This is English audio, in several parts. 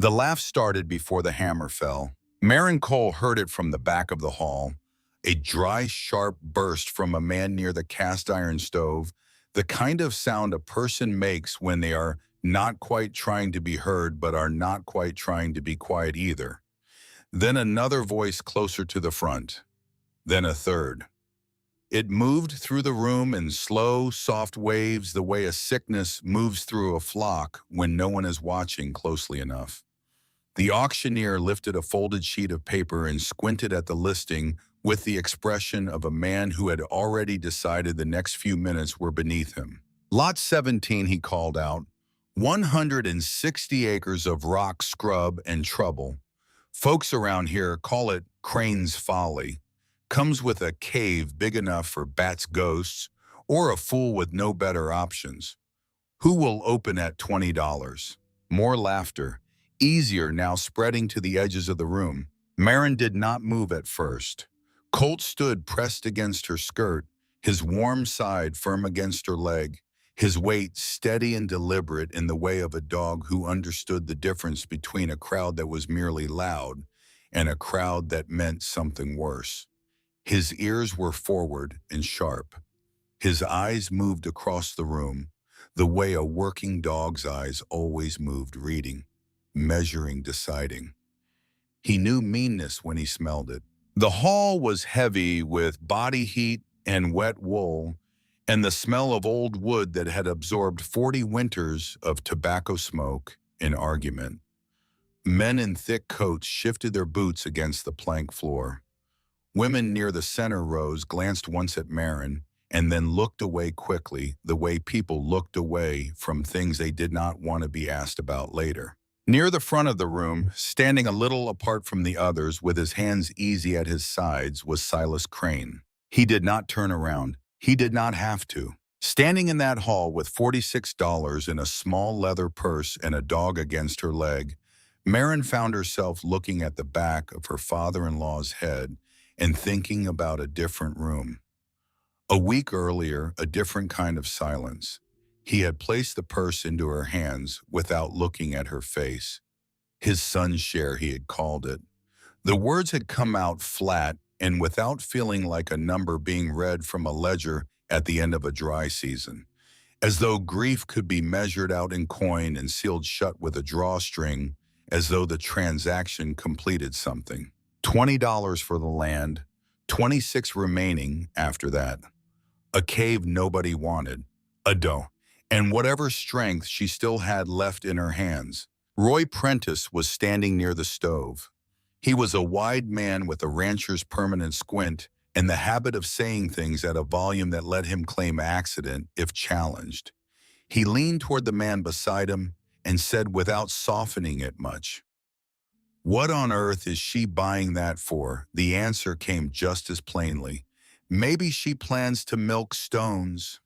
The laugh started before the hammer fell. Maren Cole heard it from the back of the hall, a dry, sharp burst from a man near the cast-iron stove, the kind of sound a person makes when they are not quite trying to be heard but are not quite trying to be quiet either. Then another voice closer to the front. Then a third. It moved through the room in slow, soft waves the way a sickness moves through a flock when no one is watching closely enough. The auctioneer lifted a folded sheet of paper and squinted at the listing with the expression of a man who had already decided the next few minutes were beneath him. Lot 17, he called out. 160 acres of rock scrub and trouble. Folks around here call it Crane's Folly. Comes with a cave big enough for bats' ghosts or a fool with no better options. Who will open at $20? More laughter, easier now spreading to the edges of the room. Maren did not move at first. Colt stood pressed against her skirt, his warm side firm against her leg, his weight steady and deliberate in the way of a dog who understood the difference between a crowd that was merely loud and a crowd that meant something worse. His ears were forward and sharp. His eyes moved across the room, the way a working dog's eyes always moved, reading, measuring, deciding. He knew meanness when he smelled it. The hall was heavy with body heat and wet wool, and the smell of old wood that had absorbed 40 winters of tobacco smoke and argument. Men in thick coats shifted their boots against the plank floor. Women near the center rows glanced once at Maren and then looked away quickly, the way people looked away from things they did not want to be asked about later. Near the front of the room, standing a little apart from the others with his hands easy at his sides, was Silas Crane. He did not turn around. He did not have to. Standing in that hall with $46 in a small leather purse and a dog against her leg, Maren found herself looking at the back of her father-in-law's head and thinking about a different room. A week earlier, a different kind of silence. He had placed the purse into her hands without looking at her face. His son's share, he had called it. The words had come out flat and without feeling like a number being read from a ledger at the end of a dry season, as though grief could be measured out in coin and sealed shut with a drawstring, as though the transaction completed something. $20 for the land, 26 remaining after that. A cave nobody wanted, a dough, and whatever strength she still had left in her hands. Roy Prentice was standing near the stove. He was a wide man with a rancher's permanent squint and the habit of saying things at a volume that let him claim accident if challenged. He leaned toward the man beside him and said without softening it much, "What on earth is she buying that for?" The answer came just as plainly. "Maybe she plans to milk stones."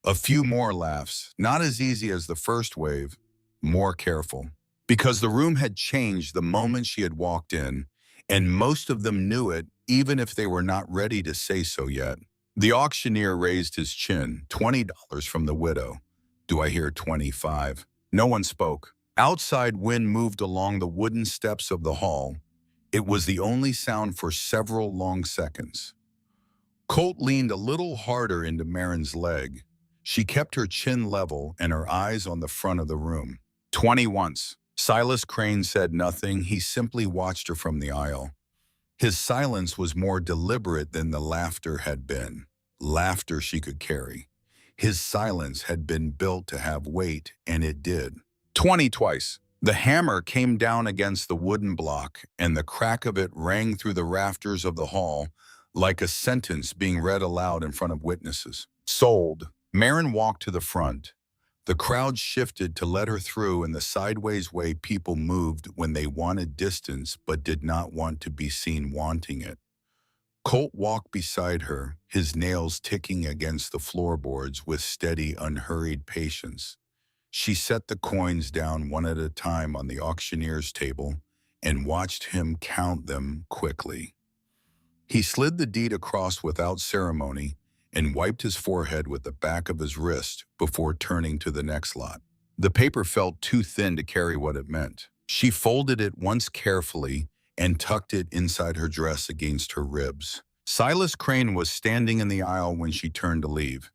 A few more laughs, not as easy as the first wave, more careful. Because the room had changed the moment she had walked in, and most of them knew it, even if they were not ready to say so yet. The auctioneer raised his chin. $20 from the widow. Do I hear 25? No one spoke. Outside wind moved along the wooden steps of the hall. It was the only sound for several long seconds. Colt leaned a little harder into Maren's leg. She kept her chin level and her eyes on the front of the room. 20 once. Silas Crane said nothing. He simply watched her from the aisle. His silence was more deliberate than the laughter had been. Laughter she could carry. His silence had been built to have weight, and it did. 20 twice. The hammer came down against the wooden block, and the crack of it rang through the rafters of the hall like a sentence being read aloud in front of witnesses. Sold. Maren walked to the front. The crowd shifted to let her through in the sideways way people moved when they wanted distance but did not want to be seen wanting it. Colt walked beside her, his nails ticking against the floorboards with steady, unhurried patience. She set the coins down one at a time on the auctioneer's table and watched him count them quickly. He slid the deed across without ceremony and wiped his forehead with the back of his wrist before turning to the next lot. The paper felt too thin to carry what it meant. She folded it once carefully and tucked it inside her dress against her ribs. Silas Crane was standing in the aisle when she turned to leave.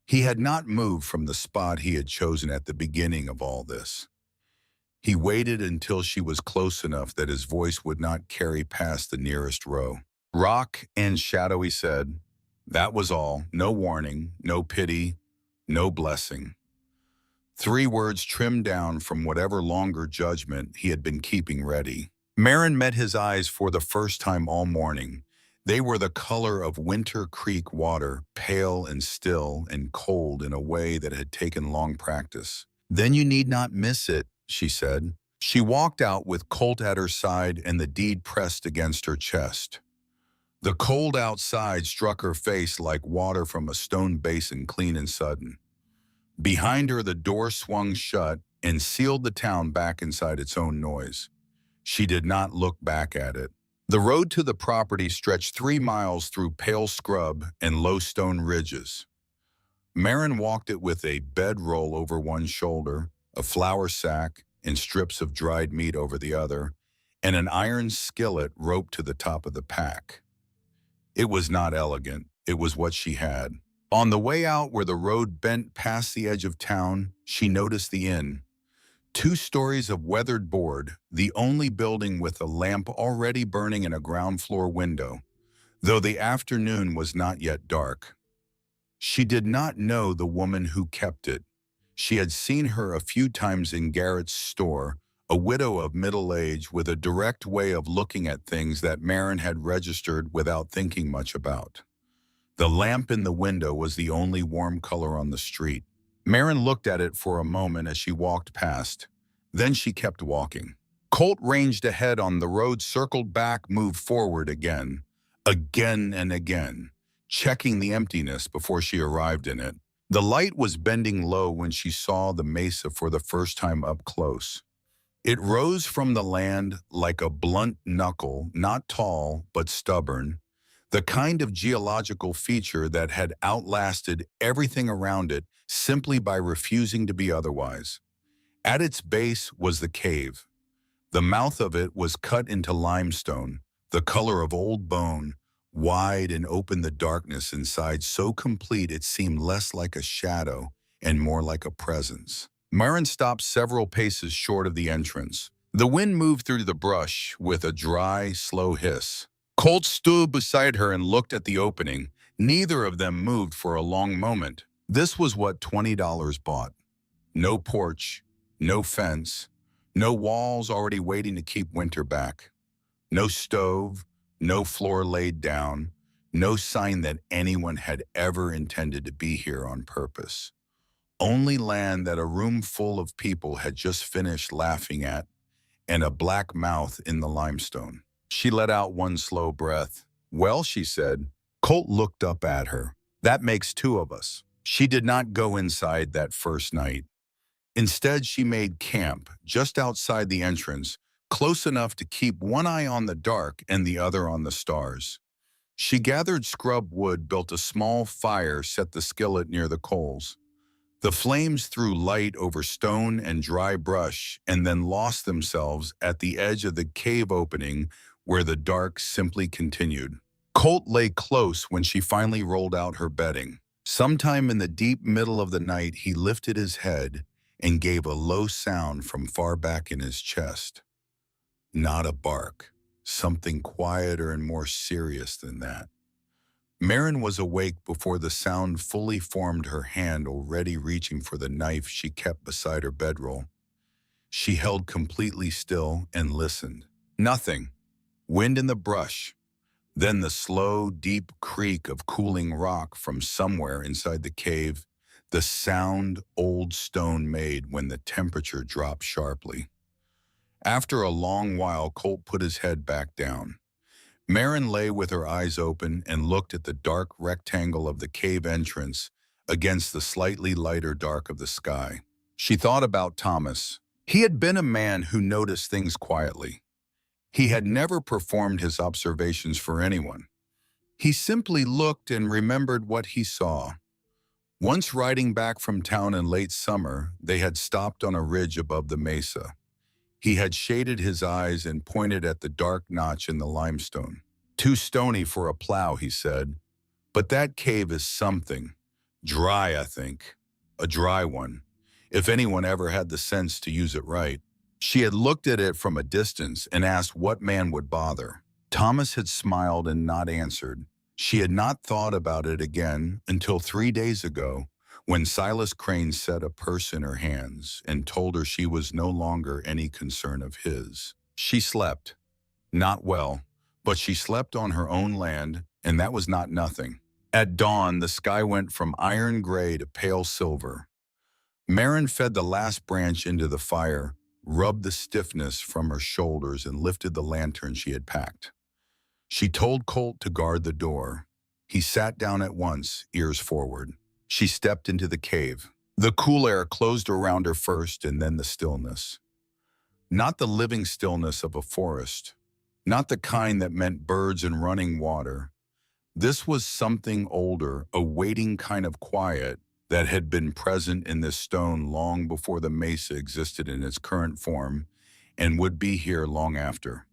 He had not moved from the spot he had chosen at the beginning of all this. He waited until she was close enough that his voice would not carry past the nearest row. "Rock and shadow," he said. That was all. No warning, no pity, no blessing. 3 words trimmed down from whatever longer judgment he had been keeping ready. Maren met his eyes for the first time all morning. They were the color of Winter Creek water, pale and still and cold in a way that had taken long practice. "Then you need not miss it," she said. She walked out with Colt at her side and the deed pressed against her chest. The cold outside struck her face like water from a stone basin, clean and sudden. Behind her, the door swung shut and sealed the town back inside its own noise. She did not look back at it. The road to the property stretched 3 miles through pale scrub and low stone ridges. Maren walked it with a bedroll over one shoulder, a flour sack and strips of dried meat over the other, and an iron skillet roped to the top of the pack. It was not elegant. It was what she had. On the way out, where the road bent past the edge of town, she noticed the inn. 2 stories of weathered board, the only building with a lamp already burning in a ground floor window, though the afternoon was not yet dark. She did not know the woman who kept it. She had seen her a few times in Garrett's store, a widow of middle age with a direct way of looking at things that Maren had registered without thinking much about. The lamp in the window was the only warm color on the street. Maren looked at it for a moment as she walked past. Then she kept walking. Colt ranged ahead on the road, circled back, moved forward again and again, checking the emptiness before she arrived in it. The light was bending low when she saw the mesa for the first time up close. It rose from the land like a blunt knuckle, not tall but stubborn, the kind of geological feature that had outlasted everything around it simply by refusing to be otherwise. At its base was the cave. The mouth of it was cut into limestone, the color of old bone, wide and open, the darkness inside so complete it seemed less like a shadow and more like a presence. Maren stopped several paces short of the entrance. The wind moved through the brush with a dry, slow hiss. Colt stood beside her and looked at the opening. Neither of them moved for a long moment. This was what $20 bought. No porch, no fence, no walls already waiting to keep winter back. No stove, no floor laid down, no sign that anyone had ever intended to be here on purpose. Only land that a room full of people had just finished laughing at, and a black mouth in the limestone. She let out one slow breath. "Well," she said. Colt looked up at her. "That makes 2 of us." She did not go inside that first night. Instead, she made camp just outside the entrance, close enough to keep one eye on the dark and the other on the stars. She gathered scrub wood, built a small fire, set the skillet near the coals. The flames threw light over stone and dry brush and then lost themselves at the edge of the cave opening where the dark simply continued. Colt lay close when she finally rolled out her bedding. Sometime in the deep middle of the night, he lifted his head and gave a low sound from far back in his chest. Not a bark, something quieter and more serious than that. Maren was awake before the sound fully formed, her hand already reaching for the knife she kept beside her bedroll. She held completely still and listened. Nothing. Wind in the brush. Then the slow, deep creak of cooling rock from somewhere inside the cave, the sound old stone made when the temperature dropped sharply. After a long while, Colt put his head back down. Maren lay with her eyes open and looked at the dark rectangle of the cave entrance against the slightly lighter dark of the sky. She thought about Thomas. He had been a man who noticed things quietly. He had never performed his observations for anyone. He simply looked and remembered what he saw. Once riding back from town in late summer, they had stopped on a ridge above the mesa. He had shaded his eyes and pointed at the dark notch in the limestone. "Too stony for a plow," he said. "But that cave is something. Dry, I think. A dry one. If anyone ever had the sense to use it right." She had looked at it from a distance and asked what man would bother. Thomas had smiled and not answered. She had not thought about it again until 3 days ago, when Silas Crane set a purse in her hands and told her she was no longer any concern of his. She slept. Not well, but she slept on her own land, and that was not nothing. At dawn, the sky went from iron gray to pale silver. Maren fed the last branch into the fire, rubbed the stiffness from her shoulders, and lifted the lantern she had packed. She told Colt to guard the door. He sat down at once, ears forward. She stepped into the cave. The cool air closed around her first, and then the stillness. Not the living stillness of a forest. Not the kind that meant birds and running water. This was something older, a waiting kind of quiet that had been present in this stone long before the Mesa existed in its current form and would be here long after.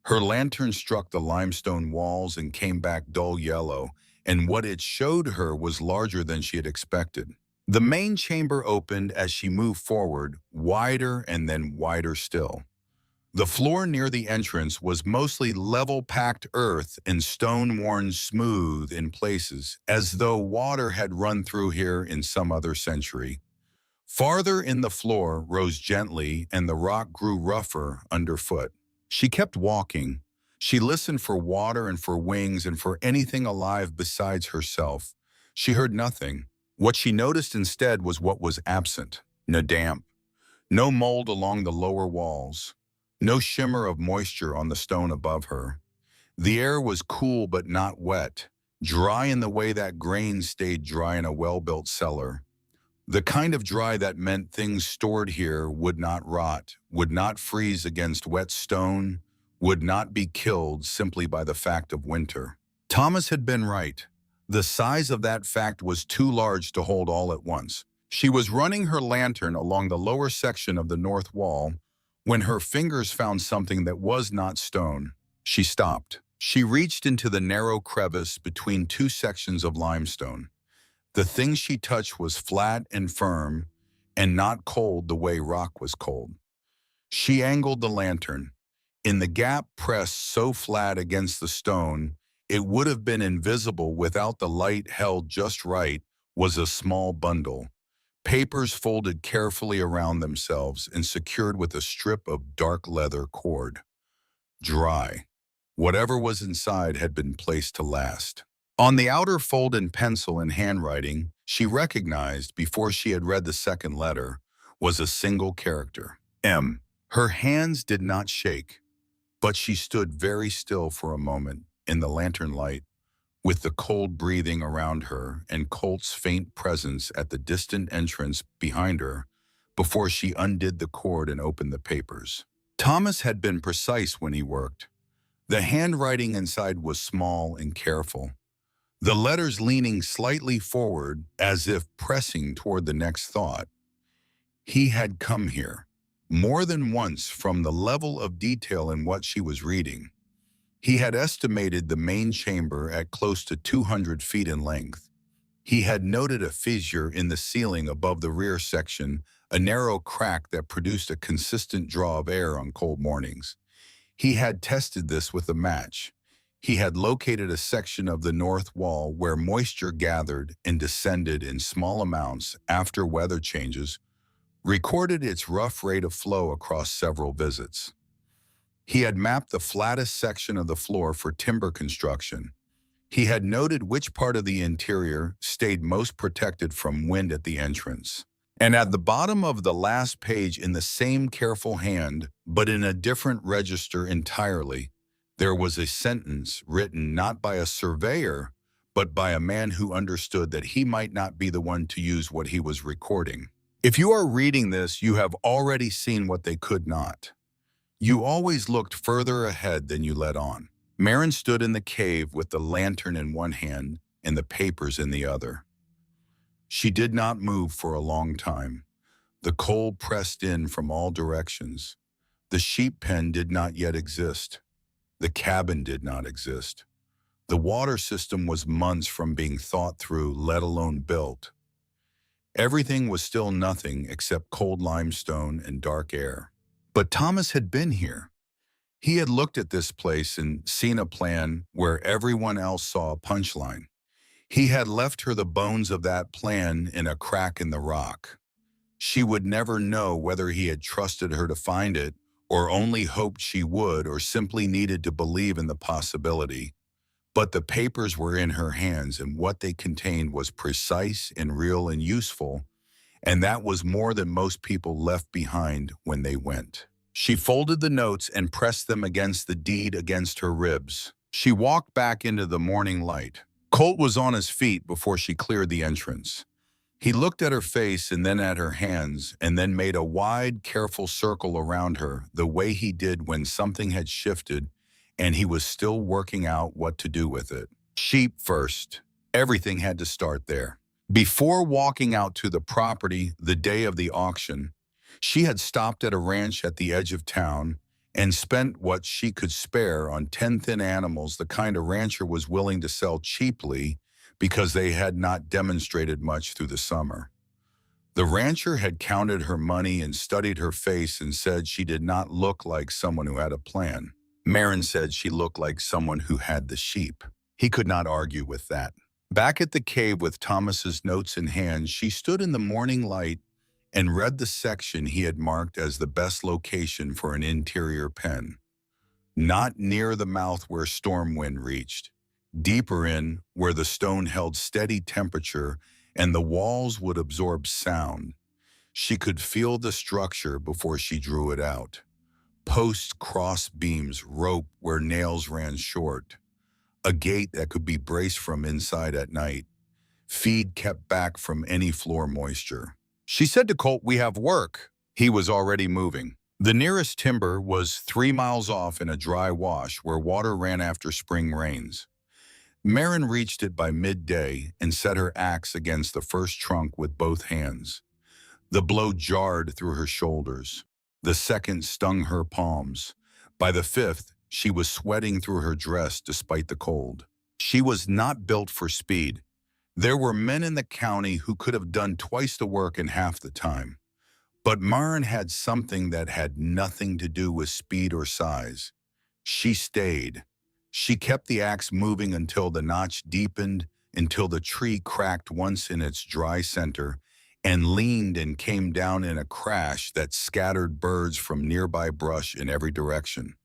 Her lantern struck the limestone walls and came back dull yellow, and what it showed her was larger than she had expected. The main chamber opened as she moved forward, wider and then wider still. The floor near the entrance was mostly level packed earth and stone worn smooth in places, as though water had run through here in some other century. Farther in the floor rose gently, and the rock grew rougher underfoot. She kept walking. She listened for water and for wings and for anything alive besides herself. She heard nothing. What she noticed instead was what was absent. No damp. No mold along the lower walls. No shimmer of moisture on the stone above her. The air was cool but not wet, dry in the way that grain stayed dry in a well-built cellar. The kind of dry that meant things stored here would not rot, would not freeze against wet stone, would not be killed simply by the fact of winter. Thomas had been right. The size of that fact was too large to hold all at once. She was running her lantern along the lower section of the north wall when her fingers found something that was not stone. She stopped. She reached into the narrow crevice between two sections of limestone. The thing she touched was flat and firm, and not cold the way rock was cold. She angled the lantern. In the gap pressed so flat against the stone, it would have been invisible without the light held just right, was a small bundle. Papers folded carefully around themselves and secured with a strip of dark leather cord. Dry. Whatever was inside had been placed to last. On the outer fold in pencil and handwriting, she recognized, before she had read the second letter, was a single character, M. Her hands did not shake, but she stood very still for a moment in the lantern light, with the cold breathing around her and Colt's faint presence at the distant entrance behind her, before she undid the cord and opened the papers. Thomas had been precise when he worked. The handwriting inside was small and careful, the letters leaning slightly forward as if pressing toward the next thought. He had come here, more than once, from the level of detail in what she was reading. He had estimated the main chamber at close to 200 feet in length. He had noted a fissure in the ceiling above the rear section, a narrow crack that produced a consistent draw of air on cold mornings. He had tested this with a match. He had located a section of the north wall where moisture gathered and descended in small amounts after weather changes, recorded its rough rate of flow across several visits. He had mapped the flattest section of the floor for timber construction. He had noted which part of the interior stayed most protected from wind at the entrance. And at the bottom of the last page, in the same careful hand, but in a different register entirely, there was a sentence written not by a surveyor, but by a man who understood that he might not be the one to use what he was recording. If you are reading this, you have already seen what they could not. You always looked further ahead than you let on. Maren stood in the cave with the lantern in one hand and the papers in the other. She did not move for a long time. The cold pressed in from all directions. The sheep pen did not yet exist. The cabin did not exist. The water system was months from being thought through, let alone built. Everything was still nothing except cold limestone and dark air. But Thomas had been here. He had looked at this place and seen a plan where everyone else saw a punchline. He had left her the bones of that plan in a crack in the rock. She would never know whether he had trusted her to find it, or only hoped she would, or simply needed to believe in the possibility. But the papers were in her hands, and what they contained was precise and real and useful, and that was more than most people left behind when they went. She folded the notes and pressed them against the deed against her ribs. She walked back into the morning light. Colt was on his feet before she cleared the entrance. He looked at her face and then at her hands, and then made a wide, careful circle around her, the way he did when something had shifted and he was still working out what to do with it. Sheep first. Everything had to start there. Before walking out to the property the day of the auction, she had stopped at a ranch at the edge of town and spent what she could spare on 10 thin animals, the kind a rancher was willing to sell cheaply because they had not demonstrated much through the summer. The rancher had counted her money and studied her face and said she did not look like someone who had a plan. Maren said she looked like someone who had the sheep. He could not argue with that. Back at the cave with Thomas's notes in hand, she stood in the morning light and read the section he had marked as the best location for an interior pen. Not near the mouth where storm wind reached. Deeper in, where the stone held steady temperature and the walls would absorb sound. She could feel the structure before she drew it out. Posts, cross beams, rope where nails ran short. A gate that could be braced from inside at night. Feed kept back from any floor moisture. She said to Colt, "We have work." He was already moving. The nearest timber was 3 miles off in a dry wash where water ran after spring rains. Maren reached it by midday and set her axe against the first trunk with both hands. The blow jarred through her shoulders. The second stung her palms. By the fifth, she was sweating through her dress despite the cold. She was not built for speed. There were men in the county who could have done twice the work in half the time. But Maren had something that had nothing to do with speed or size. She stayed. She kept the axe moving until the notch deepened, until the tree cracked once in its dry center, and leaned and came down in a crash that scattered birds from nearby brush in every direction.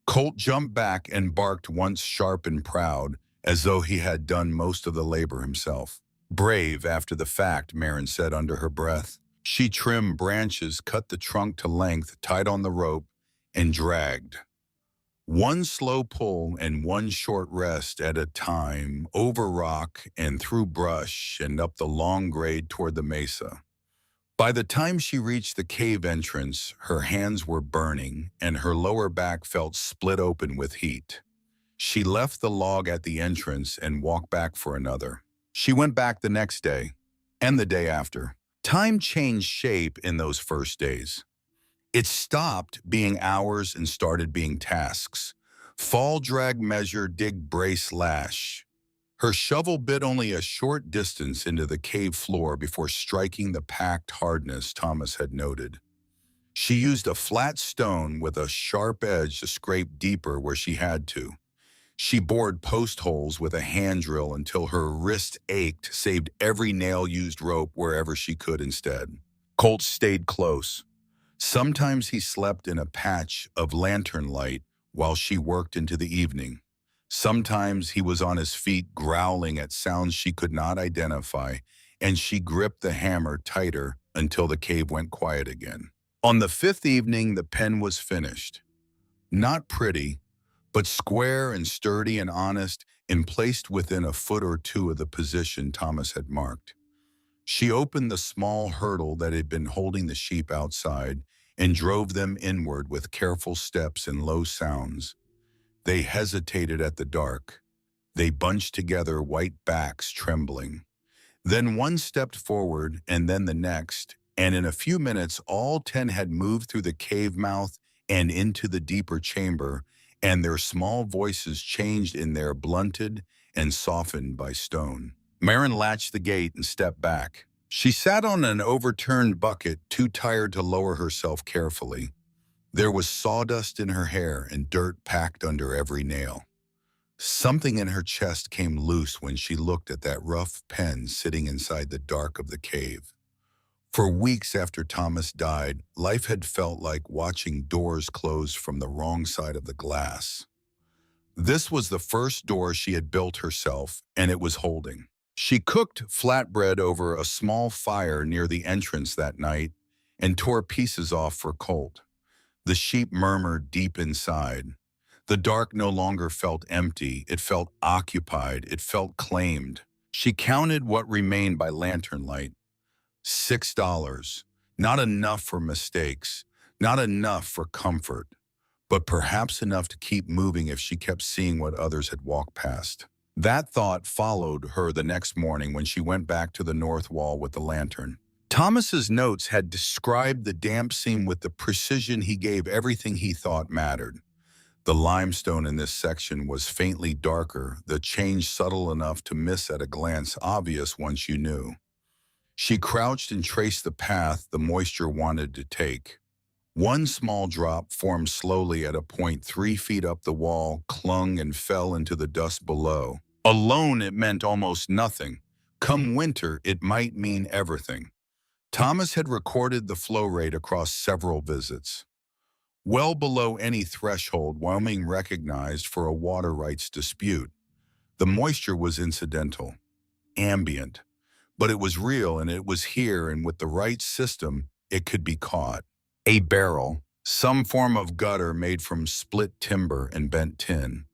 Colt jumped back and barked once sharp and proud, as though he had done most of the labor himself. "Brave after the fact," Maren said under her breath. She trimmed branches, cut the trunk to length, tied on the rope, and dragged. One slow pull and one short rest at a time, over rock and through brush and up the long grade toward the mesa. By the time she reached the cave entrance, her hands were burning and her lower back felt split open with heat. She left the log at the entrance and walked back for another. She went back the next day and the day after. Time changed shape in those first days. It stopped being hours and started being tasks. Fall, drag, measure, dig, brace, lash. Her shovel bit only a short distance into the cave floor before striking the packed hardness Thomas had noted. She used a flat stone with a sharp edge to scrape deeper where she had to. She bored post holes with a hand drill until her wrist ached, saved every nail-used rope wherever she could instead. Colt stayed close. Sometimes he slept in a patch of lantern light while she worked into the evening. Sometimes he was on his feet growling at sounds she could not identify, and she gripped the hammer tighter until the cave went quiet again. On the fifth evening, the pen was finished. Not pretty, but square and sturdy and honest, and placed within a foot or two of the position Thomas had marked. She opened the small hurdle that had been holding the sheep outside and drove them inward with careful steps and low sounds. They hesitated at the dark. They bunched together, white backs trembling. Then one stepped forward and then the next, and in a few minutes all 10 had moved through the cave mouth and into the deeper chamber, and their small voices changed in their blunted and softened by stone. Maren latched the gate and stepped back. She sat on an overturned bucket, too tired to lower herself carefully. There was sawdust in her hair and dirt packed under every nail. Something in her chest came loose when she looked at that rough pen sitting inside the dark of the cave. For weeks after Thomas died, life had felt like watching doors close from the wrong side of the glass. This was the first door she had built herself, and it was holding. She cooked flatbread over a small fire near the entrance that night and tore pieces off for Colt. The sheep murmured deep inside. The dark no longer felt empty, it felt occupied, it felt claimed. She counted what remained by lantern light. $6. Not enough for mistakes, not enough for comfort, but perhaps enough to keep moving if she kept seeing what others had walked past. That thought followed her the next morning when she went back to the north wall with the lantern. Thomas's notes had described the damp seam with the precision he gave everything he thought mattered. The limestone in this section was faintly darker, the change subtle enough to miss at a glance, obvious once you knew. She crouched and traced the path the moisture wanted to take. One small drop formed slowly at a point 3 feet up the wall, clung and fell into the dust below. Alone, it meant almost nothing. Come winter, it might mean everything. Thomas had recorded the flow rate across several visits. Well below any threshold Wyoming recognized for a water rights dispute. The moisture was incidental, ambient. But it was real, and it was here, and with the right system, it could be caught. A barrel, some form of gutter made from split timber and bent tin.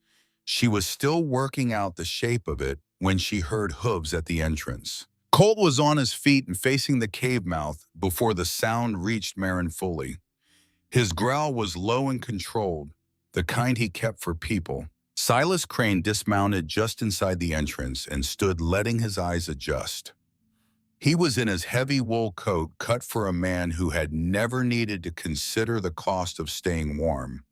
She was still working out the shape of it when she heard hooves at the entrance. Colt was on his feet and facing the cave mouth before the sound reached Maren fully. His growl was low and controlled, the kind he kept for people. Silas Crane dismounted just inside the entrance and stood letting his eyes adjust. He was in his heavy wool coat cut for a man who had never needed to consider the cost of staying warm.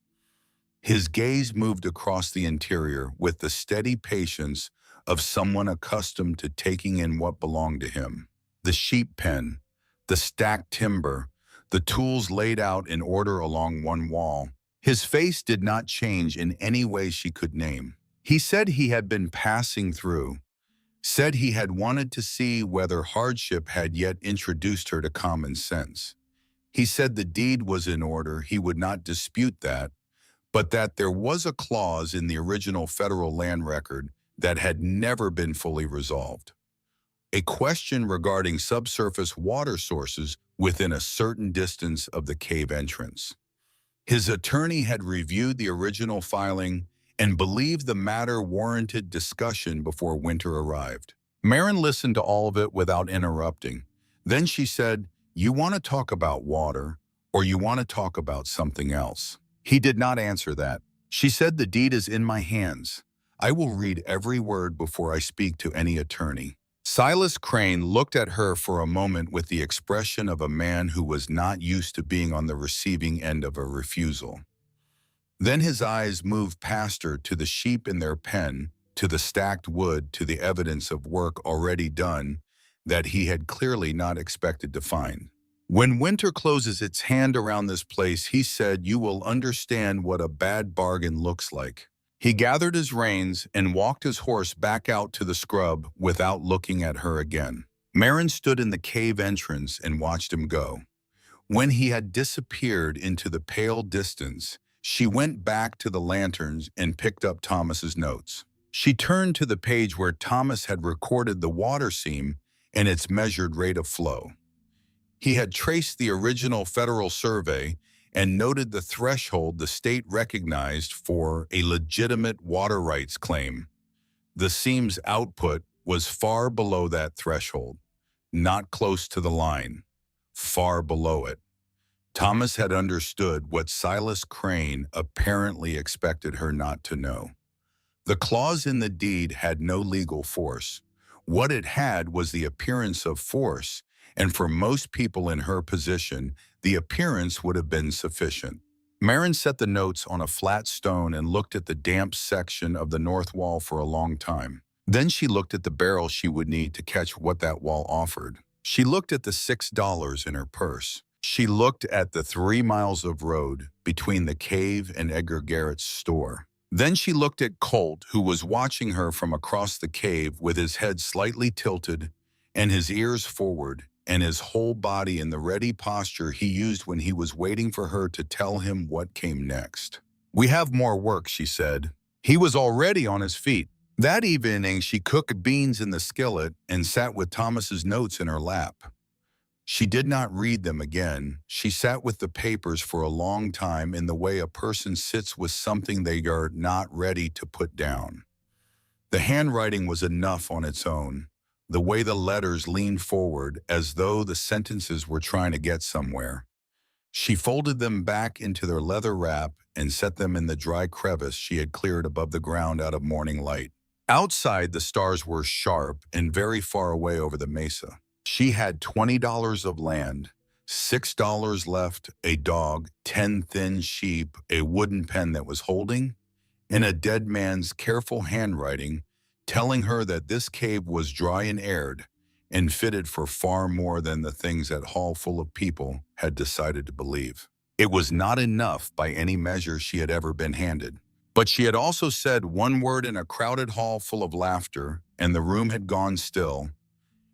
His gaze moved across the interior with the steady patience of someone accustomed to taking in what belonged to him. The sheep pen, the stacked timber, the tools laid out in order along one wall. His face did not change in any way she could name. He said he had been passing through. Said he had wanted to see whether hardship had yet introduced her to common sense. He said the deed was in order, he would not dispute that, but that there was a clause in the original federal land record that had never been fully resolved. A question regarding subsurface water sources within a certain distance of the cave entrance. His attorney had reviewed the original filing and believed the matter warranted discussion before winter arrived. Maren listened to all of it without interrupting. Then she said, "You want to talk about water, or you want to talk about something else?" He did not answer that. She said, "The deed is in my hands. I will read every word before I speak to any attorney." Silas Crane looked at her for a moment with the expression of a man who was not used to being on the receiving end of a refusal. Then his eyes moved past her to the sheep in their pen, to the stacked wood, to the evidence of work already done that he had clearly not expected to find. "When winter closes its hand around this place," he said, "you will understand what a bad bargain looks like." He gathered his reins and walked his horse back out to the scrub without looking at her again. Maren stood in the cave entrance and watched him go. When he had disappeared into the pale distance, she went back to the lanterns and picked up Thomas's notes. She turned to the page where Thomas had recorded the water seam and its measured rate of flow. He had traced the original federal survey and noted the threshold the state recognized for a legitimate water rights claim. The seam's output was far below that threshold, not close to the line, far below it. Thomas had understood what Silas Crane apparently expected her not to know. The clause in the deed had no legal force. What it had was the appearance of force, and for most people in her position, the appearance would have been sufficient. Maren set the notes on a flat stone and looked at the damp section of the north wall for a long time. Then she looked at the barrel she would need to catch what that wall offered. She looked at the $6 in her purse. She looked at the 3 miles of road between the cave and Edgar Garrett's store. Then she looked at Colt, who was watching her from across the cave with his head slightly tilted and his ears forward and his whole body in the ready posture he used when he was waiting for her to tell him what came next. "We have more work," she said. He was already on his feet. That evening, she cooked beans in the skillet and sat with Thomas's notes in her lap. She did not read them again. She sat with the papers for a long time in the way a person sits with something they are not ready to put down. The handwriting was enough on its own, the way the letters leaned forward as though the sentences were trying to get somewhere. She folded them back into their leather wrap and set them in the dry crevice she had cleared above the ground out of morning light. Outside, the stars were sharp and very far away over the mesa. She had $20 of land, $6 left, a dog, 10 thin sheep, a wooden pen that was holding, and a dead man's careful handwriting telling her that this cave was dry and aired and fitted for far more than the things that hall full of people had decided to believe. It was not enough by any measure she had ever been handed. But she had also said one word in a crowded hall full of laughter, and the room had gone still,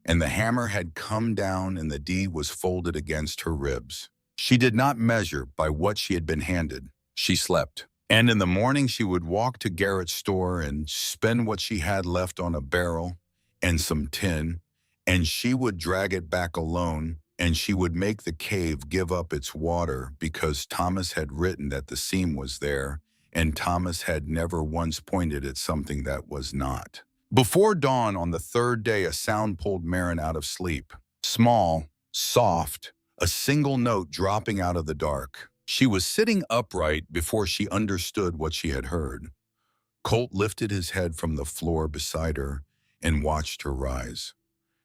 and the hammer had come down and the deed was folded against her ribs. She did not measure by what she had been handed. She slept. And in the morning she would walk to Garrett's store and spend what she had left on a barrel and some tin, and she would drag it back alone, and she would make the cave give up its water because Thomas had written that the seam was there, and Thomas had never once pointed at something that was not. Before dawn on the third day, a sound pulled Maren out of sleep. Small, soft, a single note dropping out of the dark. She was sitting upright before she understood what she had heard. Colt lifted his head from the floor beside her and watched her rise.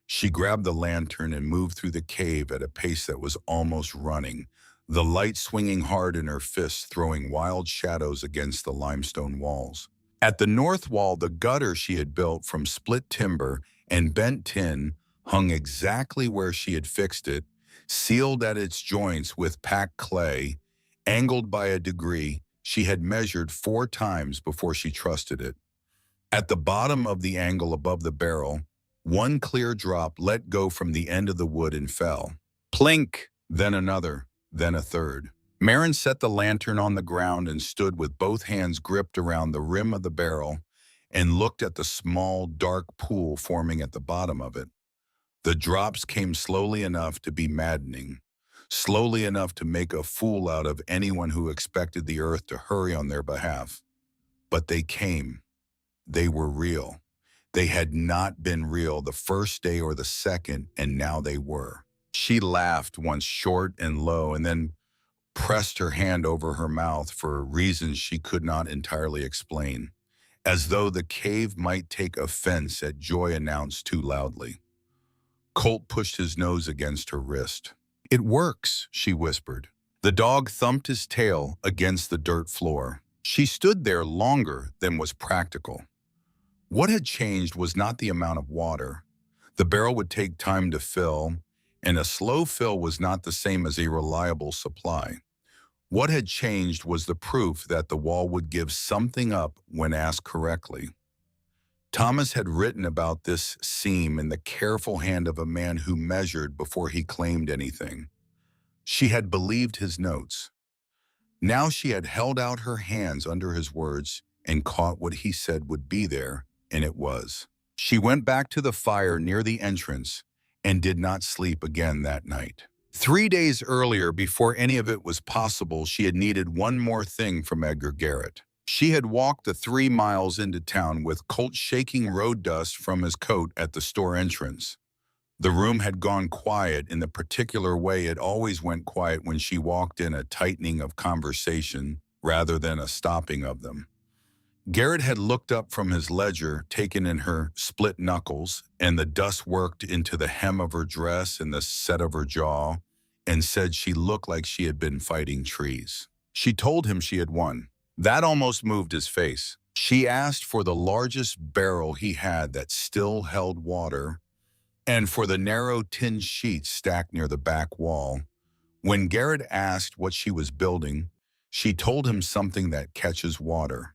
She grabbed the lantern and moved through the cave at a pace that was almost running, the light swinging hard in her fists, throwing wild shadows against the limestone walls. At the north wall, the gutter she had built from split timber and bent tin hung exactly where she had fixed it, sealed at its joints with packed clay, angled by a degree she had measured 4 times before she trusted it. At the bottom of the angle above the barrel, one clear drop let go from the end of the wood and fell. Plink, then another, then a third. Maren set the lantern on the ground and stood with both hands gripped around the rim of the barrel and looked at the small, dark pool forming at the bottom of it. The drops came slowly enough to be maddening, slowly enough to make a fool out of anyone who expected the earth to hurry on their behalf. But they came. They were real. They had not been real the first day or the second, and now they were. She laughed once short and low and then pressed her hand over her mouth for reasons she could not entirely explain, as though the cave might take offense at joy announced too loudly. Colt pushed his nose against her wrist. "It works," she whispered. The dog thumped his tail against the dirt floor. She stood there longer than was practical. What had changed was not the amount of water. The barrel would take time to fill, and a slow fill was not the same as a reliable supply. What had changed was the proof that the wall would give something up when asked correctly. Thomas had written about this seam in the careful hand of a man who measured before he claimed anything. She had believed his notes. Now she had held out her hands under his words and caught what he said would be there, and it was. She went back to the fire near the entrance and did not sleep again that night. 3 days earlier, before any of it was possible, she had needed one more thing from Edgar Garrett. She had walked the 3 miles into town with Colt shaking road dust from his coat at the store entrance. The room had gone quiet in the particular way it always went quiet when she walked in, a tightening of conversation rather than a stopping of them. Garrett had looked up from his ledger, taken in her split knuckles, and the dust worked into the hem of her dress and the set of her jaw, and said she looked like she had been fighting trees. She told him she had won. That almost moved his face. She asked for the largest barrel he had that still held water, and for the narrow tin sheet stacked near the back wall. When Garrett asked what she was building, she told him something that catches water.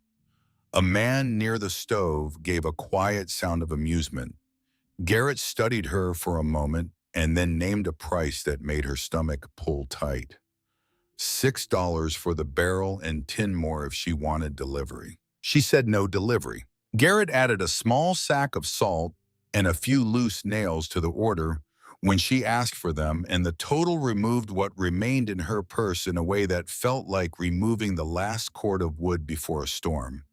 A man near the stove gave a quiet sound of amusement. Garrett studied her for a moment and then named a price that made her stomach pull tight. $6 for the barrel and 10 more if she wanted delivery. She said no delivery. Garrett added a small sack of salt and a few loose nails to the order when she asked for them, and the total removed what remained in her purse in a way that felt like removing the last cord of wood before a storm.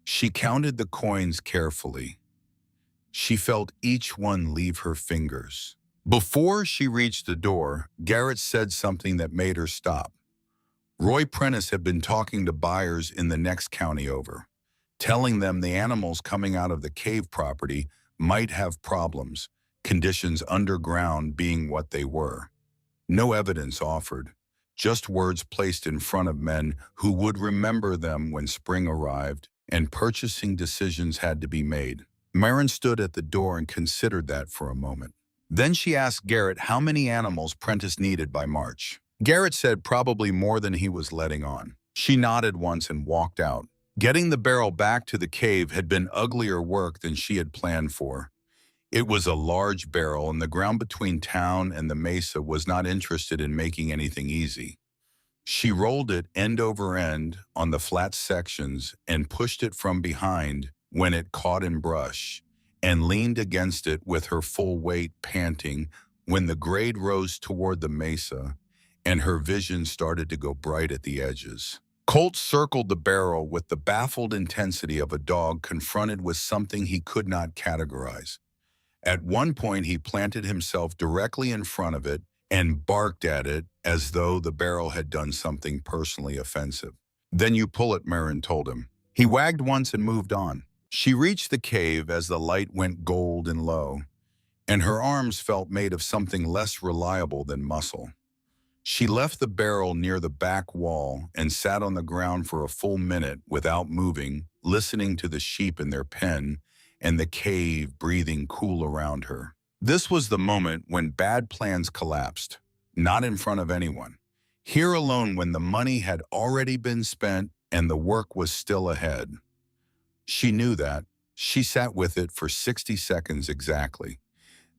She counted the coins carefully. She felt each one leave her fingers. Before she reached the door, Garrett said something that made her stop. Roy Prentice had been talking to buyers in the next county over, telling them the animals coming out of the cave property might have problems, conditions underground being what they were. No evidence offered, just words placed in front of men who would remember them when spring arrived and purchasing decisions had to be made. Maren stood at the door and considered that for a moment. Then she asked Garrett how many animals Prentice needed by March. Garrett said probably more than he was letting on. She nodded once and walked out. Getting the barrel back to the cave had been uglier work than she had planned for. It was a large barrel, and the ground between town and the Mesa was not interested in making anything easy. She rolled it end over end on the flat sections and pushed it from behind when it caught in brush, and leaned against it with her full weight, panting when the grade rose toward the Mesa and her vision started to go bright at the edges. Colt circled the barrel with the baffled intensity of a dog confronted with something he could not categorize. At one point, he planted himself directly in front of it and barked at it as though the barrel had done something personally offensive. "Then you pull it," Maren told him. He wagged once and moved on. She reached the cave as the light went gold and low, and her arms felt made of something less reliable than muscle. She left the barrel near the back wall and sat on the ground for a full minute without moving, listening to the sheep in their pen and the cave breathing cool around her. This was the moment when bad plans collapsed, not in front of anyone. Here alone when the money had already been spent and the work was still ahead. She knew that. She sat with it for 60 seconds exactly.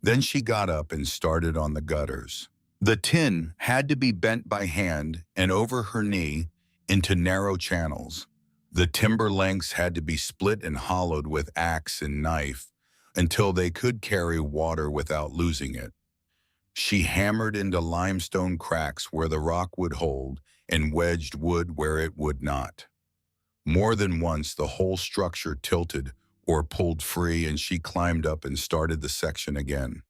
Then she got up and started on the gutters. The tin had to be bent by hand and over her knee into narrow channels. The timber lengths had to be split and hollowed with axe and knife until they could carry water without losing it. She hammered into limestone cracks where the rock would hold and wedged wood where it would not. More than once, the whole structure tilted or pulled free, and she climbed up and started the section again.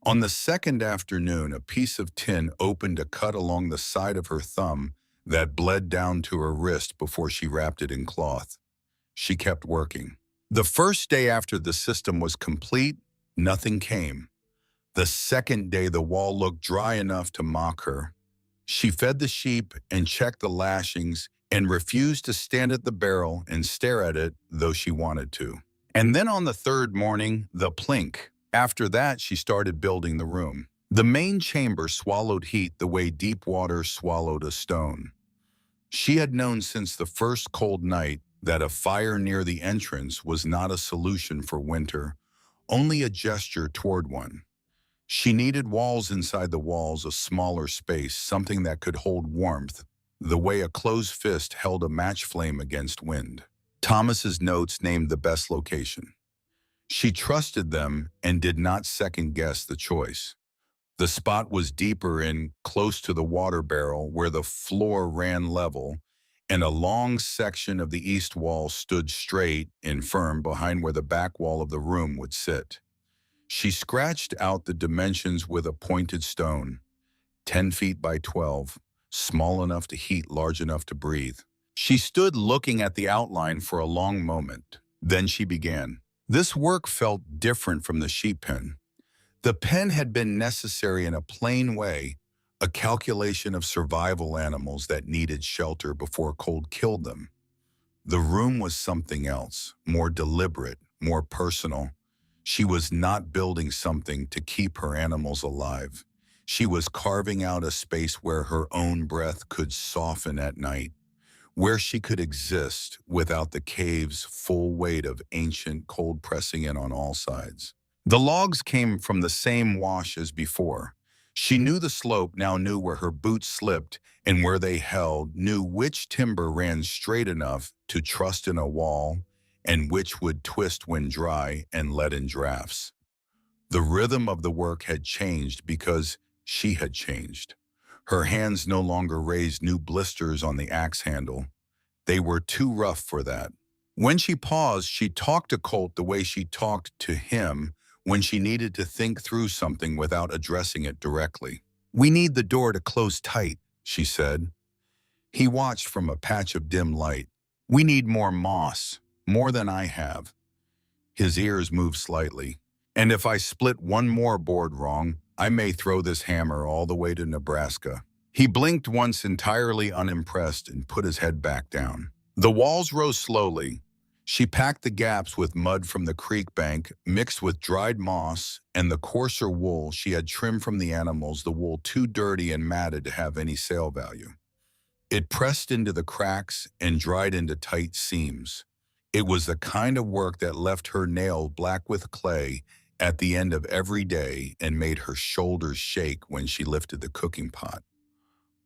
On the second afternoon, a piece of tin opened a cut along the side of her thumb that bled down to her wrist before she wrapped it in cloth. She kept working. The first day after the system was complete, nothing came. The second day, the wall looked dry enough to mock her. She fed the sheep and checked the lashings and refused to stand at the barrel and stare at it, though she wanted to. And then on the third morning, the plink. After that, she started building the room. The main chamber swallowed heat the way deep water swallowed a stone. She had known since the first cold night that a fire near the entrance was not a solution for winter, only a gesture toward one. She needed walls inside the walls, a smaller space, something that could hold warmth, the way a closed fist held a match flame against wind. Thomas's notes named the best location. She trusted them and did not second-guess the choice. The spot was deeper in, close to the water barrel where the floor ran level, and a long section of the east wall stood straight and firm behind where the back wall of the room would sit. She scratched out the dimensions with a pointed stone, 10 feet by 12, small enough to heat, large enough to breathe. She stood looking at the outline for a long moment. Then she began. This work felt different from the sheep pen. The pen had been necessary in a plain way, a calculation of survival animals that needed shelter before Colt killed them. The room was something else, more deliberate, more personal. She was not building something to keep her animals alive. She was carving out a space where her own breath could soften at night, where she could exist without the cave's full weight of ancient cold pressing in on all sides. The logs came from the same wash as before. She knew the slope, now knew where her boots slipped and where they held, knew which timber ran straight enough to trust in a wall and which would twist when dry and let in drafts. The rhythm of the work had changed because she had changed. Her hands no longer raised new blisters on the axe handle. They were too rough for that. When she paused, she talked to Colt the way she talked to him when she needed to think through something without addressing it directly. "We need the door to close tight," she said. He watched from a patch of dim light. "We need more moss, more than I have." His ears moved slightly. "And if I split one more board wrong, I may throw this hammer all the way to Nebraska." He blinked once, entirely unimpressed, and put his head back down. The walls rose slowly. She packed the gaps with mud from the creek bank, mixed with dried moss and the coarser wool she had trimmed from the animals, the wool too dirty and matted to have any sale value. It pressed into the cracks and dried into tight seams. It was the kind of work that left her nailed black with clay at the end of every day and made her shoulders shake when she lifted the cooking pot.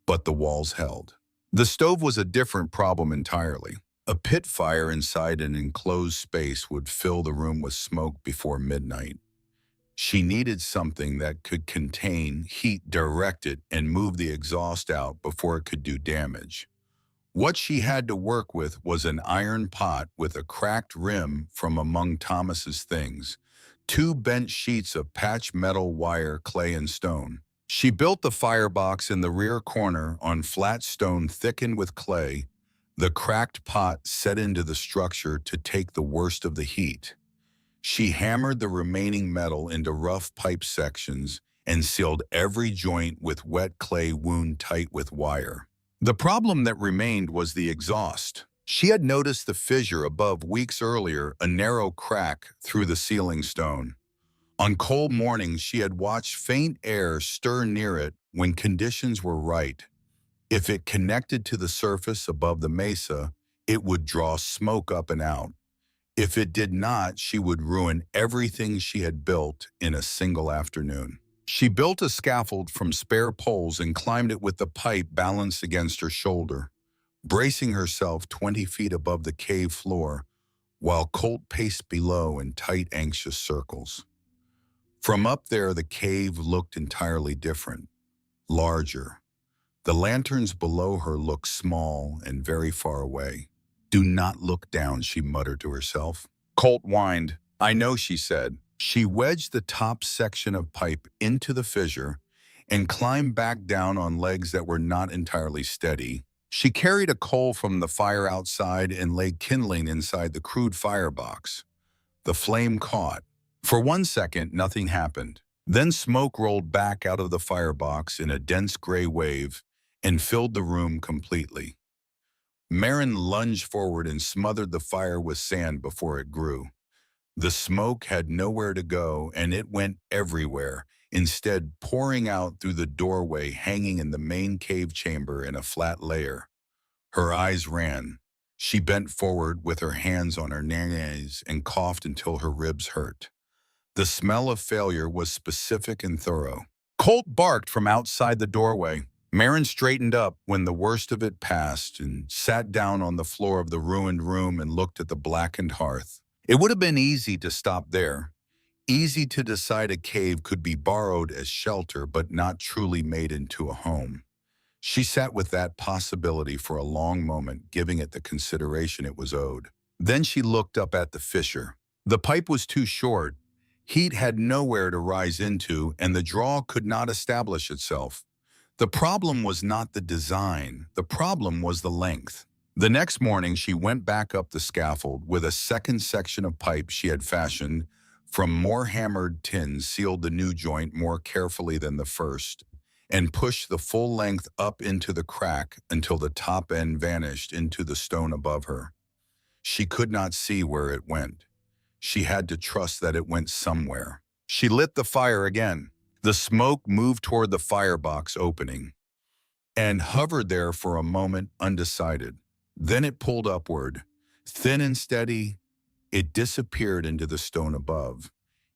But the walls held. The stove was a different problem entirely. A pit fire inside an enclosed space would fill the room with smoke before midnight. She needed something that could contain heat, direct it, and move the exhaust out before it could do damage. What she had to work with was an iron pot with a cracked rim from among Thomas's things, two bent sheets of patched metal wire, clay, and stone. She built the firebox in the rear corner on flat stone thickened with clay, the cracked pot set into the structure to take the worst of the heat. She hammered the remaining metal into rough pipe sections and sealed every joint with wet clay wound tight with wire. The problem that remained was the exhaust. She had noticed the fissure above weeks earlier, a narrow crack through the ceiling stone. On cold mornings, she had watched faint air stir near it when conditions were right. If it connected to the surface above the mesa, it would draw smoke up and out. If it did not, she would ruin everything she had built in a single afternoon. She built a scaffold from spare poles and climbed it with the pipe balanced against her shoulder, bracing herself 20 feet above the cave floor, while Colt paced below in tight, anxious circles. From up there, the cave looked entirely different, larger. The lanterns below her looked small and very far away. "Do not look down," she muttered to herself. Colt whined. "I know," she said. She wedged the top section of pipe into the fissure and climbed back down on legs that were not entirely steady. She carried a coal from the fire outside and laid kindling inside the crude firebox. The flame caught. For 1 second, nothing happened. Then smoke rolled back out of the firebox in a dense gray wave and filled the room completely. Maren lunged forward and smothered the fire with sand before it grew. The smoke had nowhere to go, and it went everywhere, instead pouring out through the doorway hanging in the main cave chamber in a flat layer. Her eyes ran. She bent forward with her hands on her knees and coughed until her ribs hurt. The smell of failure was specific and thorough. Colt barked from outside the doorway. Maren straightened up when the worst of it passed and sat down on the floor of the ruined room and looked at the blackened hearth. It would have been easy to stop there, easy to decide a cave could be borrowed as shelter but not truly made into a home. She sat with that possibility for a long moment, giving it the consideration it was owed. Then she looked up at the fissure. The pipe was too short. Heat had nowhere to rise into, and the draw could not establish itself. The problem was not the design. The problem was the length. The next morning, she went back up the scaffold with a second section of pipe she had fashioned from more hammered tin, sealed the new joint more carefully than the first, and pushed the full length up into the crack until the top end vanished into the stone above her. She could not see where it went. She had to trust that it went somewhere. She lit the fire again. The smoke moved toward the firebox opening and hovered there for a moment undecided. Then it pulled upward. Thin and steady, it disappeared into the stone above.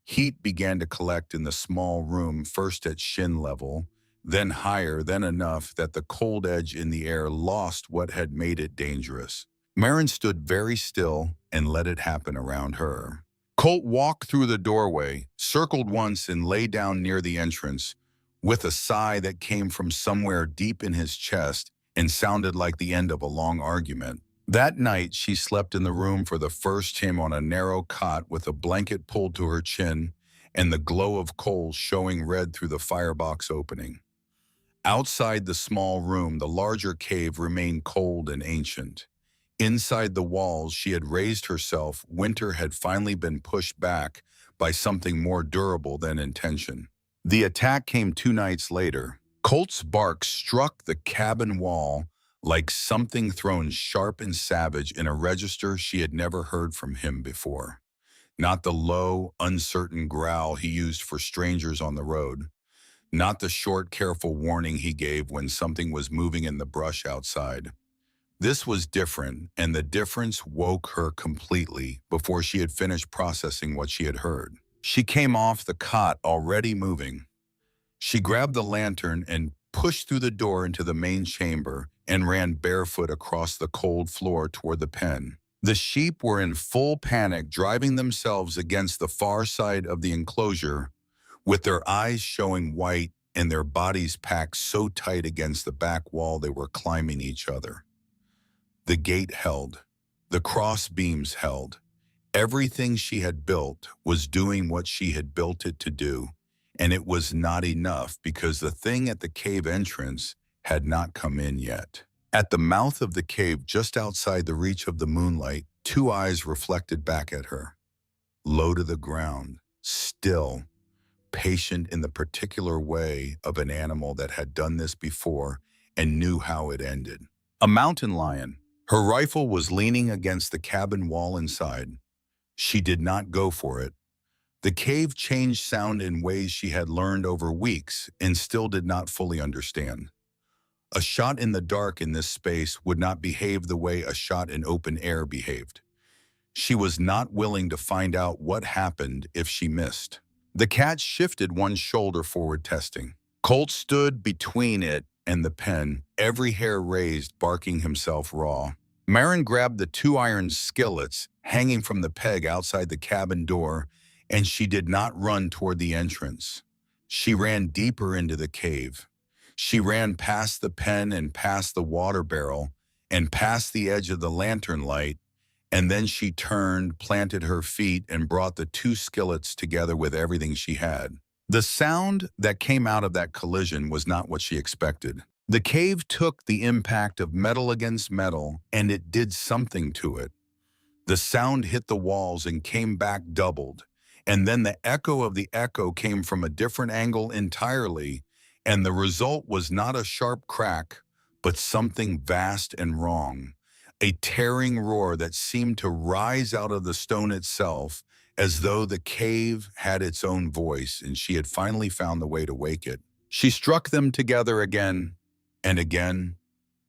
Heat began to collect in the small room, first at shin level, then higher, then enough that the cold edge in the air lost what had made it dangerous. Maren stood very still and let it happen around her. Colt walked through the doorway, circled once and lay down near the entrance, with a sigh that came from somewhere deep in his chest and sounded like the end of a long argument. That night, she slept in the room for the first time on a narrow cot with a blanket pulled to her chin and the glow of coals showing red through the firebox opening. Outside the small room, the larger cave remained cold and ancient. Inside the walls she had raised herself, winter had finally been pushed back by something more durable than intention. The attack came 2 nights later. Colt's bark struck the cabin wall like something thrown sharp and savage in a register she had never heard from him before. Not the low, uncertain growl he used for strangers on the road. Not the short, careful warning he gave when something was moving in the brush outside. This was different, and the difference woke her completely before she had finished processing what she had heard. She came off the cot already moving. She grabbed the lantern and pushed through the door into the main chamber and ran barefoot across the cold floor toward the pen. The sheep were in full panic, driving themselves against the far side of the enclosure, with their eyes showing white and their bodies packed so tight against the back wall they were climbing each other. The gate held. The cross beams held. Everything she had built was doing what she had built it to do, and it was not enough because the thing at the cave entrance had not come in yet. At the mouth of the cave, just outside the reach of the moonlight, 2 eyes reflected back at her. Low to the ground, still, patient in the particular way of an animal that had done this before and knew how it ended. A mountain lion. Her rifle was leaning against the cabin wall inside. She did not go for it. The cave changed sound in ways she had learned over weeks and still did not fully understand. A shot in the dark in this space would not behave the way a shot in open air behaved. She was not willing to find out what happened if she missed. The cat shifted one shoulder forward, testing. Colt stood between it and the pen, every hair raised, barking himself raw. Maren grabbed the 2 iron skillets hanging from the peg outside the cabin door, and she did not run toward the entrance. She ran deeper into the cave. She ran past the pen and past the water barrel and past the edge of the lantern light, and then she turned, planted her feet, and brought the 2 skillets together with everything she had. The sound that came out of that collision was not what she expected. The cave took the impact of metal against metal, and it did something to it. The sound hit the walls and came back doubled, and then the echo of the echo came from a different angle entirely, and the result was not a sharp crack, but something vast and wrong. A tearing roar that seemed to rise out of the stone itself, as though the cave had its own voice and she had finally found the way to wake it. She struck them together again and again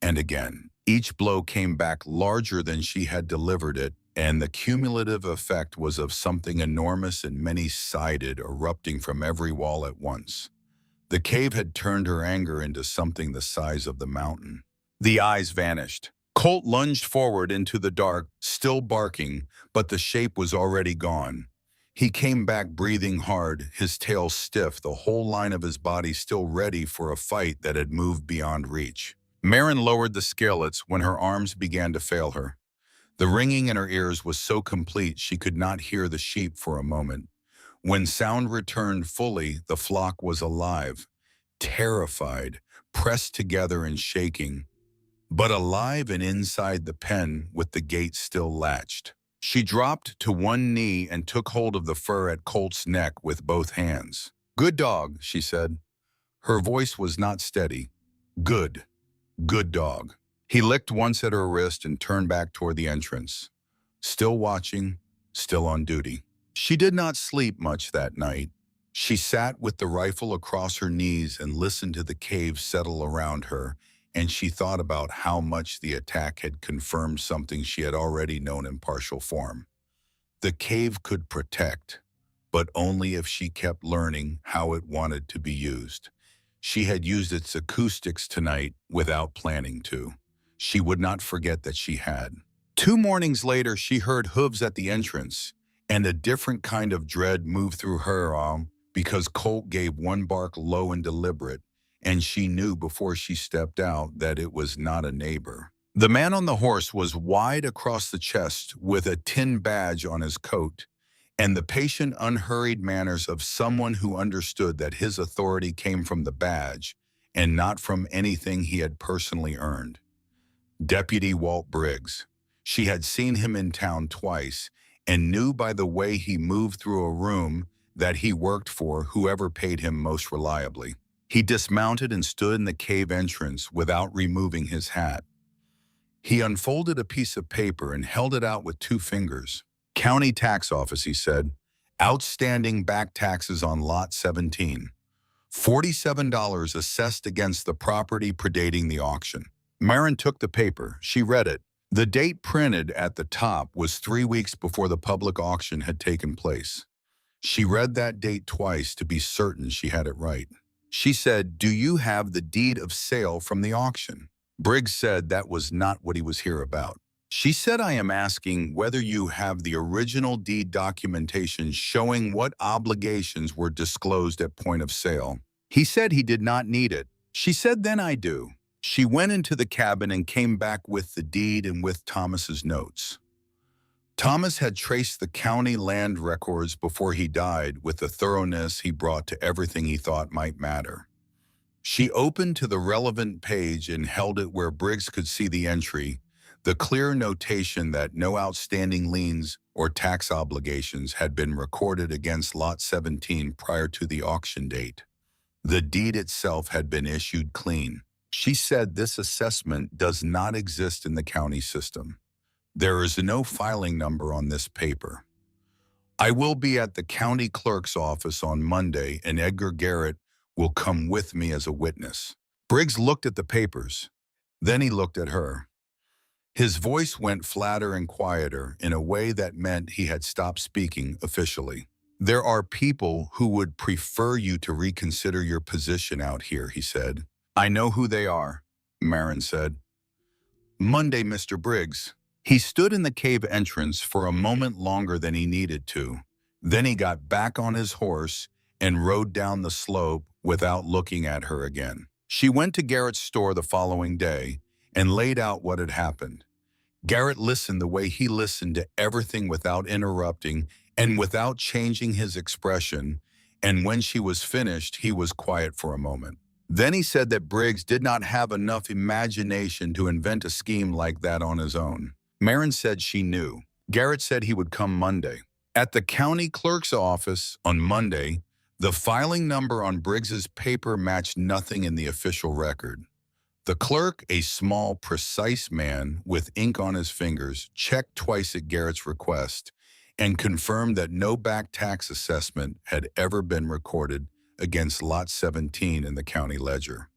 and again. Each blow came back larger than she had delivered it, and the cumulative effect was of something enormous and many-sided, erupting from every wall at once. The cave had turned her anger into something the size of the mountain. The eyes vanished. Colt lunged forward into the dark, still barking, but the shape was already gone. He came back breathing hard, his tail stiff, the whole line of his body still ready for a fight that had moved beyond reach. Maren lowered the skillets when her arms began to fail her. The ringing in her ears was so complete she could not hear the sheep for a moment. When sound returned fully, the flock was alive, terrified, pressed together and shaking, but alive and inside the pen with the gate still latched. She dropped to one knee and took hold of the fur at Colt's neck with both hands. "Good dog," she said. Her voice was not steady. Good. Good dog. He licked once at her wrist and turned back toward the entrance. Still watching, still on duty. She did not sleep much that night. She sat with the rifle across her knees and listened to the cave settle around her, and she thought about how much the attack had confirmed something she had already known in partial form. The cave could protect, but only if she kept learning how it wanted to be used. She had used its acoustics tonight without planning to. She would not forget that she had. 2 mornings later, she heard hooves at the entrance, and a different kind of dread moved through her arm because Colt gave one bark low and deliberate, and she knew before she stepped out that it was not a neighbor. The man on the horse was wide across the chest with a tin badge on his coat, and the patient, unhurried manners of someone who understood that his authority came from the badge and not from anything he had personally earned. Deputy Walt Briggs. She had seen him in town twice and knew by the way he moved through a room that he worked for whoever paid him most reliably. He dismounted and stood in the cave entrance without removing his hat. He unfolded a piece of paper and held it out with 2 fingers. County Tax Office, he said. Outstanding back taxes on Lot 17. $47 assessed against the property predating the auction. Maren took the paper. She read it. The date printed at the top was 3 weeks before the public auction had taken place. She read that date twice to be certain she had it right. She said, "Do you have the deed of sale from the auction?" Briggs said that was not what he was here about. She said, "I am asking whether you have the original deed documentation showing what obligations were disclosed at point of sale." He said he did not need it. She said, "Then I do." She went into the cabin and came back with the deed and with Thomas's notes. Thomas had traced the county land records before he died with the thoroughness he brought to everything he thought might matter. She opened to the relevant page and held it where Briggs could see the entry, the clear notation that no outstanding liens or tax obligations had been recorded against Lot 17 prior to the auction date. The deed itself had been issued clean. She said this assessment does not exist in the county system. There is no filing number on this paper. I will be at the county clerk's office on Monday, and Edgar Garrett will come with me as a witness. Briggs looked at the papers. Then he looked at her. His voice went flatter and quieter in a way that meant he had stopped speaking officially. There are people who would prefer you to reconsider your position out here, he said. I know who they are, Maren said. Monday, Mr. Briggs. He stood in the cave entrance for a moment longer than he needed to. Then he got back on his horse and rode down the slope without looking at her again. She went to Garrett's store the following day and laid out what had happened. Garrett listened the way he listened to everything without interrupting and without changing his expression, and when she was finished, he was quiet for a moment. Then he said that Briggs did not have enough imagination to invent a scheme like that on his own. Maren said she knew. Garrett said he would come Monday. At the county clerk's office on Monday, the filing number on Briggs's paper matched nothing in the official record. The clerk, a small, precise man with ink on his fingers, checked twice at Garrett's request and confirmed that no back tax assessment had ever been recorded against Lot 17 in the county ledger.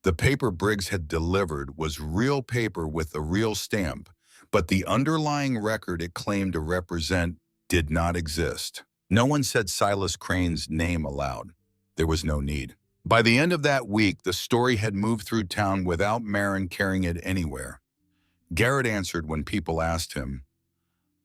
The paper Briggs had delivered was real paper with a real stamp, but the underlying record it claimed to represent did not exist. No one said Silas Crane's name aloud. There was no need. By the end of that week, the story had moved through town without Maren carrying it anywhere. Garrett answered when people asked him.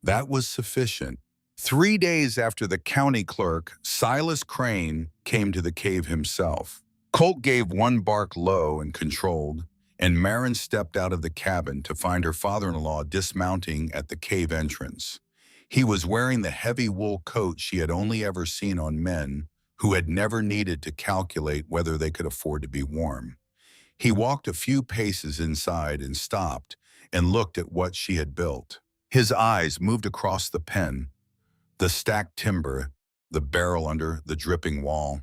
That was sufficient. 3 days after the county clerk, Silas Crane came to the cave himself. Colt gave one bark low and controlled, and Maren stepped out of the cabin to find her father-in-law dismounting at the cave entrance. He was wearing the heavy wool coat she had only ever seen on men who had never needed to calculate whether they could afford to be warm. He walked a few paces inside and stopped and looked at what she had built. His eyes moved across the pen, the stacked timber, the barrel under the dripping wall.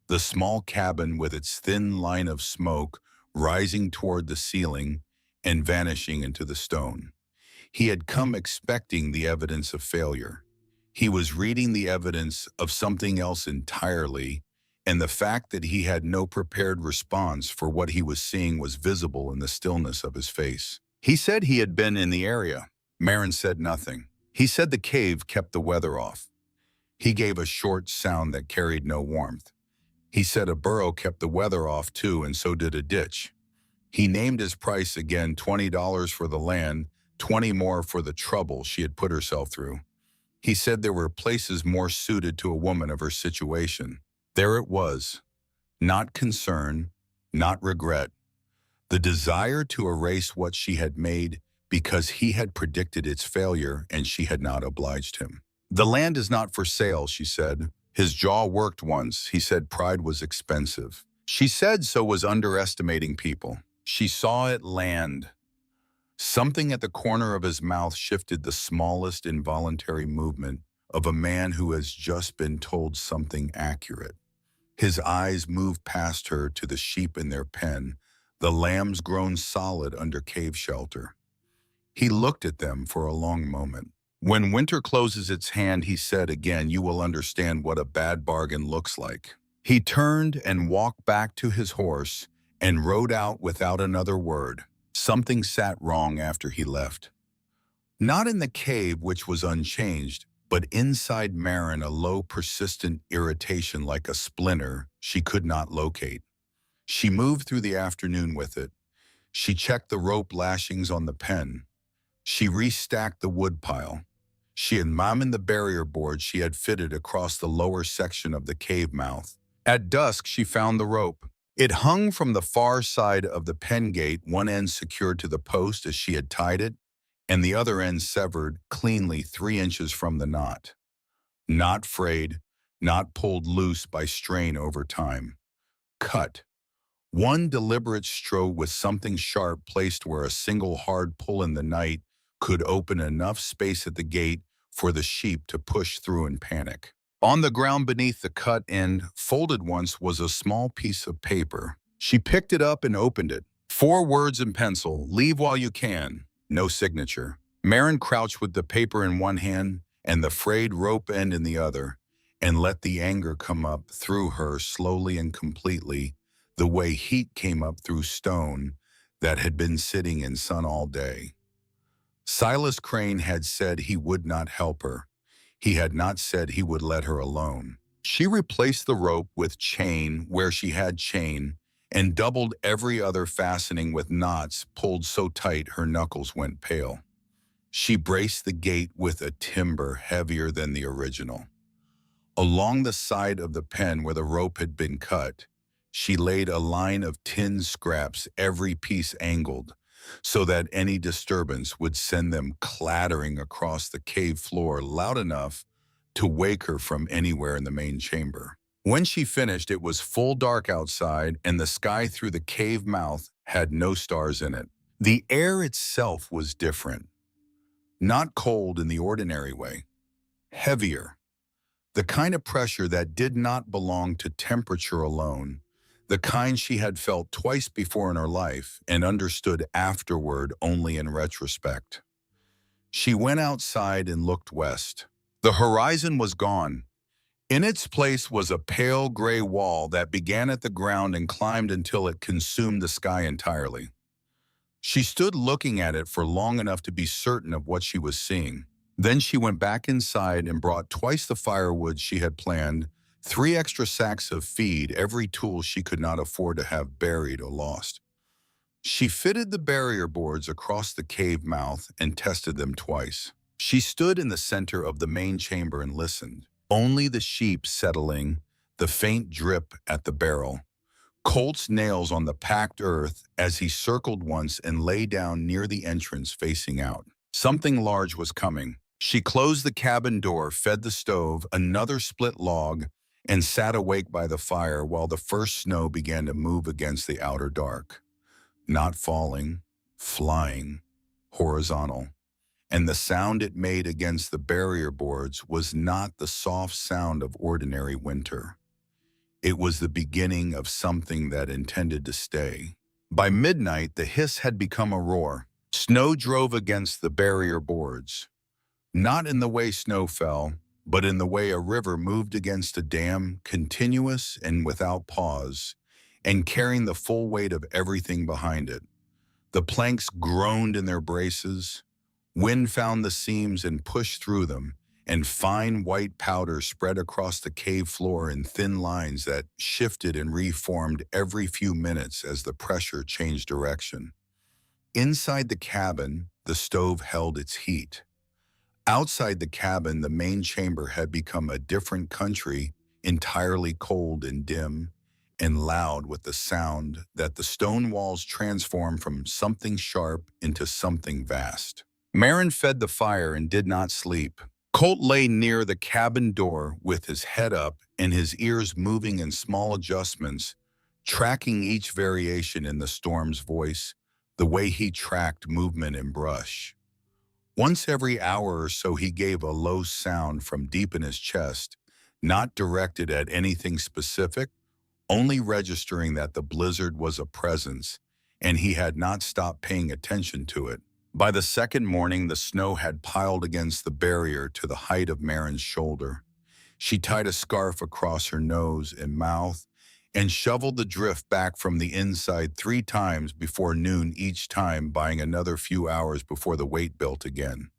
The small cabin with its thin line of smoke rising toward the ceiling and vanishing into the stone. He had come expecting the evidence of failure. He was reading the evidence of something else entirely, and the fact that he had no prepared response for what he was seeing was visible in the stillness of his face. He said he had been in the area. Maren said nothing. He said the cave kept the weather off. He gave a short sound that carried no warmth. He said a burrow kept the weather off too, and so did a ditch. He named his price again, $20 for the land, 20 more for the trouble she had put herself through. He said there were places more suited to a woman of her situation. There it was. Not concern, not regret. The desire to erase what she had made because he had predicted its failure and she had not obliged him. The land is not for sale, she said. His jaw worked once. He said pride was expensive. She said so was underestimating people. She saw it land. Something at the corner of his mouth shifted, the smallest involuntary movement of a man who has just been told something accurate. His eyes moved past her to the sheep in their pen, the lambs grown solid under cave shelter. He looked at them for a long moment. When winter closes its hand, he said again, you will understand what a bad bargain looks like. He turned and walked back to his horse and rode out without another word. Something sat wrong after he left. Not in the cave, which was unchanged, but inside Maren, a low, persistent irritation like a splinter she could not locate. She moved through the afternoon with it. She checked the rope lashings on the pen. She restacked the wood pile. She examined the barrier board she had fitted across the lower section of the cave mouth. At dusk, she found the rope. It hung from the far side of the pen gate, one end secured to the post as she had tied it, and the other end severed cleanly 3 inches from the knot. Not frayed, not pulled loose by strain over time. Cut. One deliberate stroke with something sharp placed where a single hard pull in the night could open enough space at the gate for the sheep to push through in panic. On the ground beneath the cut end, folded once, was a small piece of paper. She picked it up and opened it. 4 words in pencil: leave while you can. No signature. Maren crouched with the paper in one hand and the frayed rope end in the other, and let the anger come up through her slowly and completely, the way heat came up through stone that had been sitting in sun all day. Silas Crane had said he would not help her. He had not said he would let her alone. She replaced the rope with chain where she had chain and doubled every other fastening with knots pulled so tight her knuckles went pale. She braced the gate with a timber heavier than the original. Along the side of the pen where the rope had been cut, she laid a line of tin scraps, every piece angled, so that any disturbance would send them clattering across the cave floor loud enough to wake her from anywhere in the main chamber. When she finished, it was full dark outside, and the sky through the cave mouth had no stars in it. The air itself was different. Not cold in the ordinary way. Heavier. The kind of pressure that did not belong to temperature alone, the kind she had felt twice before in her life and understood afterward only in retrospect. She went outside and looked west. The horizon was gone. In its place was a pale gray wall that began at the ground and climbed until it consumed the sky entirely. She stood looking at it for long enough to be certain of what she was seeing. Then she went back inside and brought twice the firewood she had planned, 3 extra sacks of feed, every tool she could not afford to have buried or lost. She fitted the barrier boards across the cave mouth and tested them twice. She stood in the center of the main chamber and listened. Only the sheep settling, the faint drip at the barrel. Colt's nails on the packed earth as he circled once and lay down near the entrance facing out. Something large was coming. She closed the cabin door, fed the stove, another split log, and sat awake by the fire while the first snow began to move against the outer dark. Not falling, flying, horizontal. And the sound it made against the barrier boards was not the soft sound of ordinary winter. It was the beginning of something that intended to stay. By midnight, the hiss had become a roar. Snow drove against the barrier boards. Not in the way snow fell, but in the way a river moved against a dam, continuous and without pause, and carrying the full weight of everything behind it. The planks groaned in their braces. Wind found the seams and pushed through them, and fine white powder spread across the cave floor in thin lines that shifted and reformed every few minutes as the pressure changed direction. Inside the cabin, the stove held its heat. Outside the cabin, the main chamber had become a different country, entirely cold and dim, and loud with the sound that the stone walls transformed from something sharp into something vast. Maren fed the fire and did not sleep. Colt lay near the cabin door with his head up and his ears moving in small adjustments, tracking each variation in the storm's voice, the way he tracked movement and brush. Once every hour or so he gave a low sound from deep in his chest, not directed at anything specific, only registering that the blizzard was a presence, and he had not stopped paying attention to it. By the second morning, the snow had piled against the barrier to the height of Maren's shoulder. She tied a scarf across her nose and mouth and shoveled the drift back from the inside 3 times before noon each time, buying another few hours before the weight built again.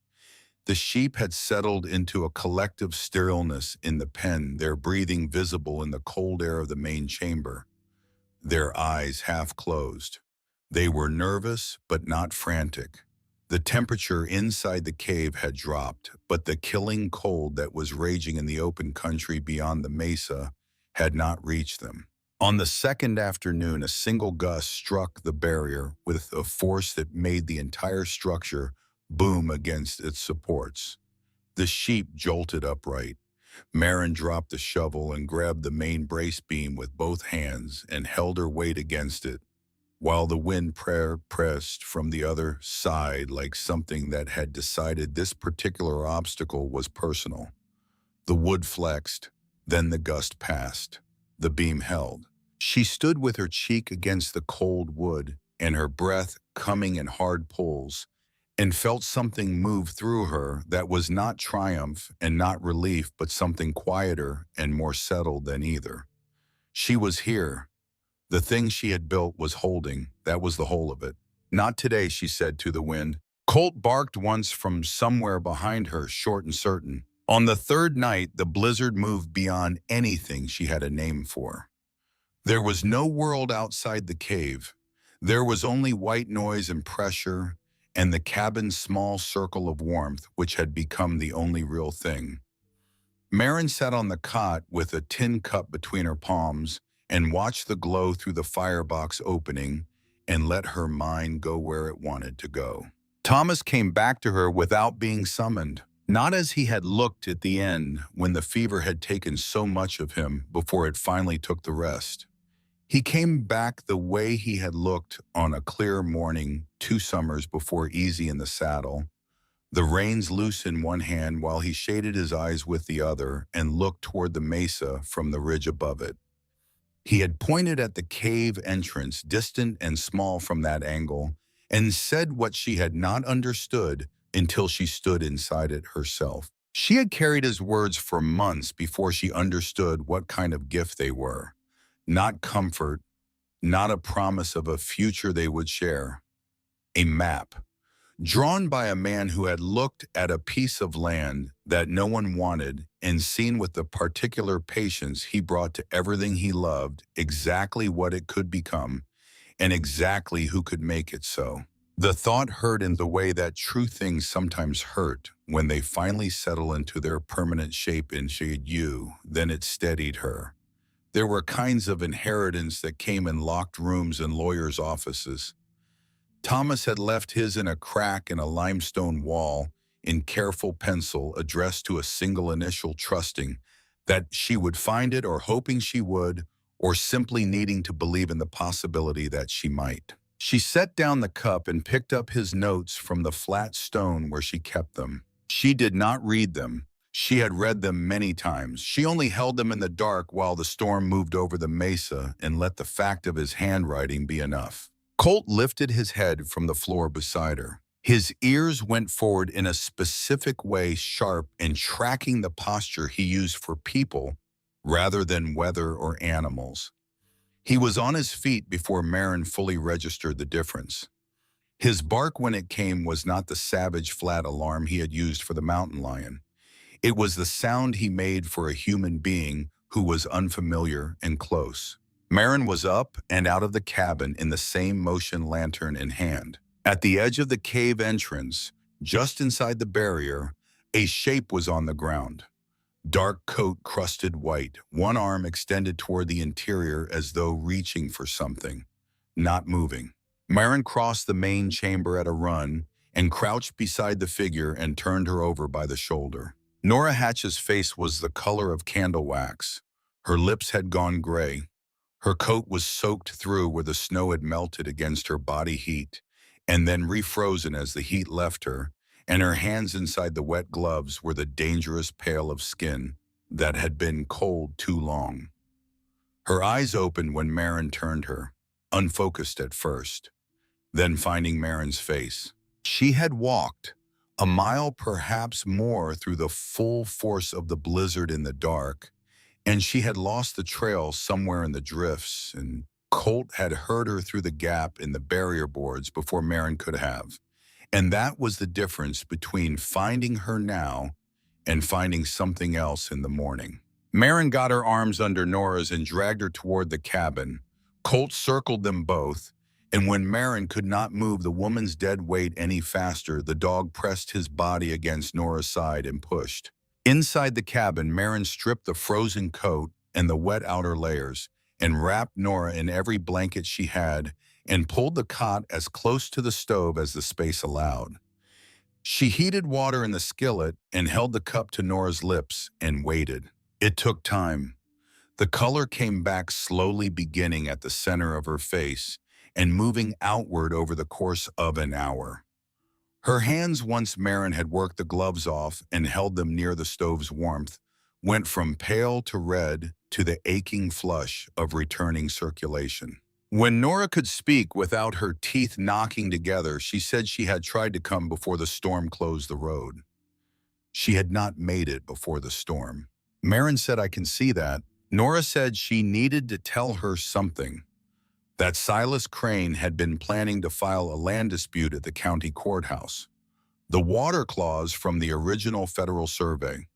The sheep had settled into a collective stillness in the pen, their breathing visible in the cold air of the main chamber, their eyes half closed. They were nervous, but not frantic. The temperature inside the cave had dropped, but the killing cold that was raging in the open country beyond the Mesa had not reached them. On the second afternoon, a single gust struck the barrier with a force that made the entire structure boom against its supports. The sheep jolted upright. Maren dropped the shovel and grabbed the main brace beam with both hands and held her weight against it, while the wind pressed from the other side like something that had decided this particular obstacle was personal. The wood flexed, then the gust passed. The beam held. She stood with her cheek against the cold wood and her breath coming in hard pulls, and felt something move through her that was not triumph and not relief, but something quieter and more settled than either. She was here. The thing she had built was holding. That was the whole of it. "Not today," she said to the wind. Colt barked once from somewhere behind her, short and certain. On the third night, the blizzard moved beyond anything she had a name for. There was no world outside the cave. There was only white noise and pressure, and the cabin's small circle of warmth, which had become the only real thing. Maren sat on the cot with a tin cup between her palms and watched the glow through the firebox opening and let her mind go where it wanted to go. Thomas came back to her without being summoned, not as he had looked at the end when the fever had taken so much of him before it finally took the rest. He came back the way he had looked on a clear morning 2 summers before, easy in the saddle, the reins loose in one hand while he shaded his eyes with the other and looked toward the mesa from the ridge above it. He had pointed at the cave entrance, distant and small from that angle, and said what she had not understood until she stood inside it herself. She had carried his words for months before she understood what kind of gift they were. Not comfort, not a promise of a future they would share. A map, drawn by a man who had looked at a piece of land that no one wanted and seen with the particular patience he brought to everything he loved exactly what it could become and exactly who could make it so. The thought hurt in the way that true things sometimes hurt when they finally settle into their permanent shape and shade you, then it steadied her. There were kinds of inheritance that came in locked rooms and lawyers' offices. Thomas had left his in a crack in a limestone wall, in careful pencil, addressed to a single initial, trusting that she would find it or hoping she would, or simply needing to believe in the possibility that she might. She set down the cup and picked up his notes from the flat stone where she kept them. She did not read them. She had read them many times. She only held them in the dark while the storm moved over the mesa and let the fact of his handwriting be enough. Colt lifted his head from the floor beside her. His ears went forward in a specific way, sharp and tracking the posture he used for people rather than weather or animals. He was on his feet before Maren fully registered the difference. His bark when it came was not the savage flat alarm he had used for the mountain lion. It was the sound he made for a human being who was unfamiliar and close. Maren was up and out of the cabin in the same motion lantern in hand. At the edge of the cave entrance, just inside the barrier, a shape was on the ground. Dark coat crusted white, one arm extended toward the interior as though reaching for something, not moving. Maren crossed the main chamber at a run and crouched beside the figure and turned her over by the shoulder. Nora Hatch's face was the color of candle wax. Her lips had gone gray. Her coat was soaked through where the snow had melted against her body heat and then refrozen as the heat left her, and her hands inside the wet gloves were the dangerous pale of skin that had been cold too long. Her eyes opened when Maren turned her, unfocused at first, then finding Maren's face. She had walked a mile, perhaps more, through the full force of the blizzard in the dark, and she had lost the trail somewhere in the drifts, and Colt had heard her through the gap in the barrier boards before Maren could have. And that was the difference between finding her now and finding something else in the morning. Maren got her arms under Nora's and dragged her toward the cabin. Colt circled them both, and when Maren could not move the woman's dead weight any faster, the dog pressed his body against Nora's side and pushed. Inside the cabin, Maren stripped the frozen coat and the wet outer layers and wrapped Nora in every blanket she had and pulled the cot as close to the stove as the space allowed. She heated water in the skillet and held the cup to Nora's lips and waited. It took time. The color came back slowly, beginning at the center of her face and moving outward over the course of an hour. Her hands, once Maren had worked the gloves off and held them near the stove's warmth, went from pale to red to the aching flush of returning circulation. When Nora could speak without her teeth knocking together, she said she had tried to come before the storm closed the road. She had not made it before the storm. Maren said, "I can see that." Nora said she needed to tell her something. That Silas Crane had been planning to file a land dispute at the county courthouse. The water clause from the original federal survey.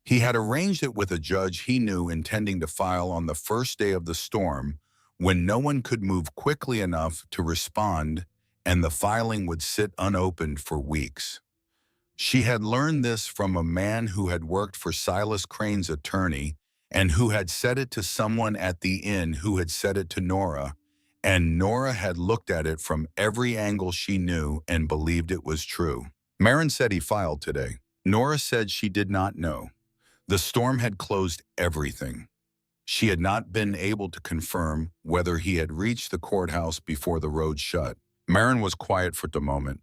He had arranged it with a judge he knew, intending to file on the first day of the storm, when no one could move quickly enough to respond, and the filing would sit unopened for weeks. She had learned this from a man who had worked for Silas Crane's attorney and who had said it to someone at the inn who had said it to Nora, and Nora had looked at it from every angle she knew and believed it was true. Maren said he filed today. Nora said she did not know. The storm had closed everything. She had not been able to confirm whether he had reached the courthouse before the road shut. Maren was quiet for a moment.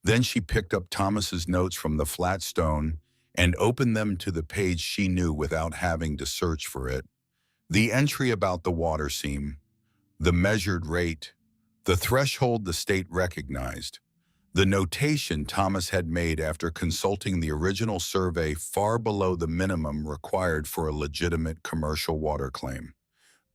Then she picked up Thomas's notes from the flat stone and opened them to the page she knew without having to search for it. The entry about the water seam, the measured rate, the threshold the state recognized, the notation Thomas had made after consulting the original survey far below the minimum required for a legitimate commercial water claim.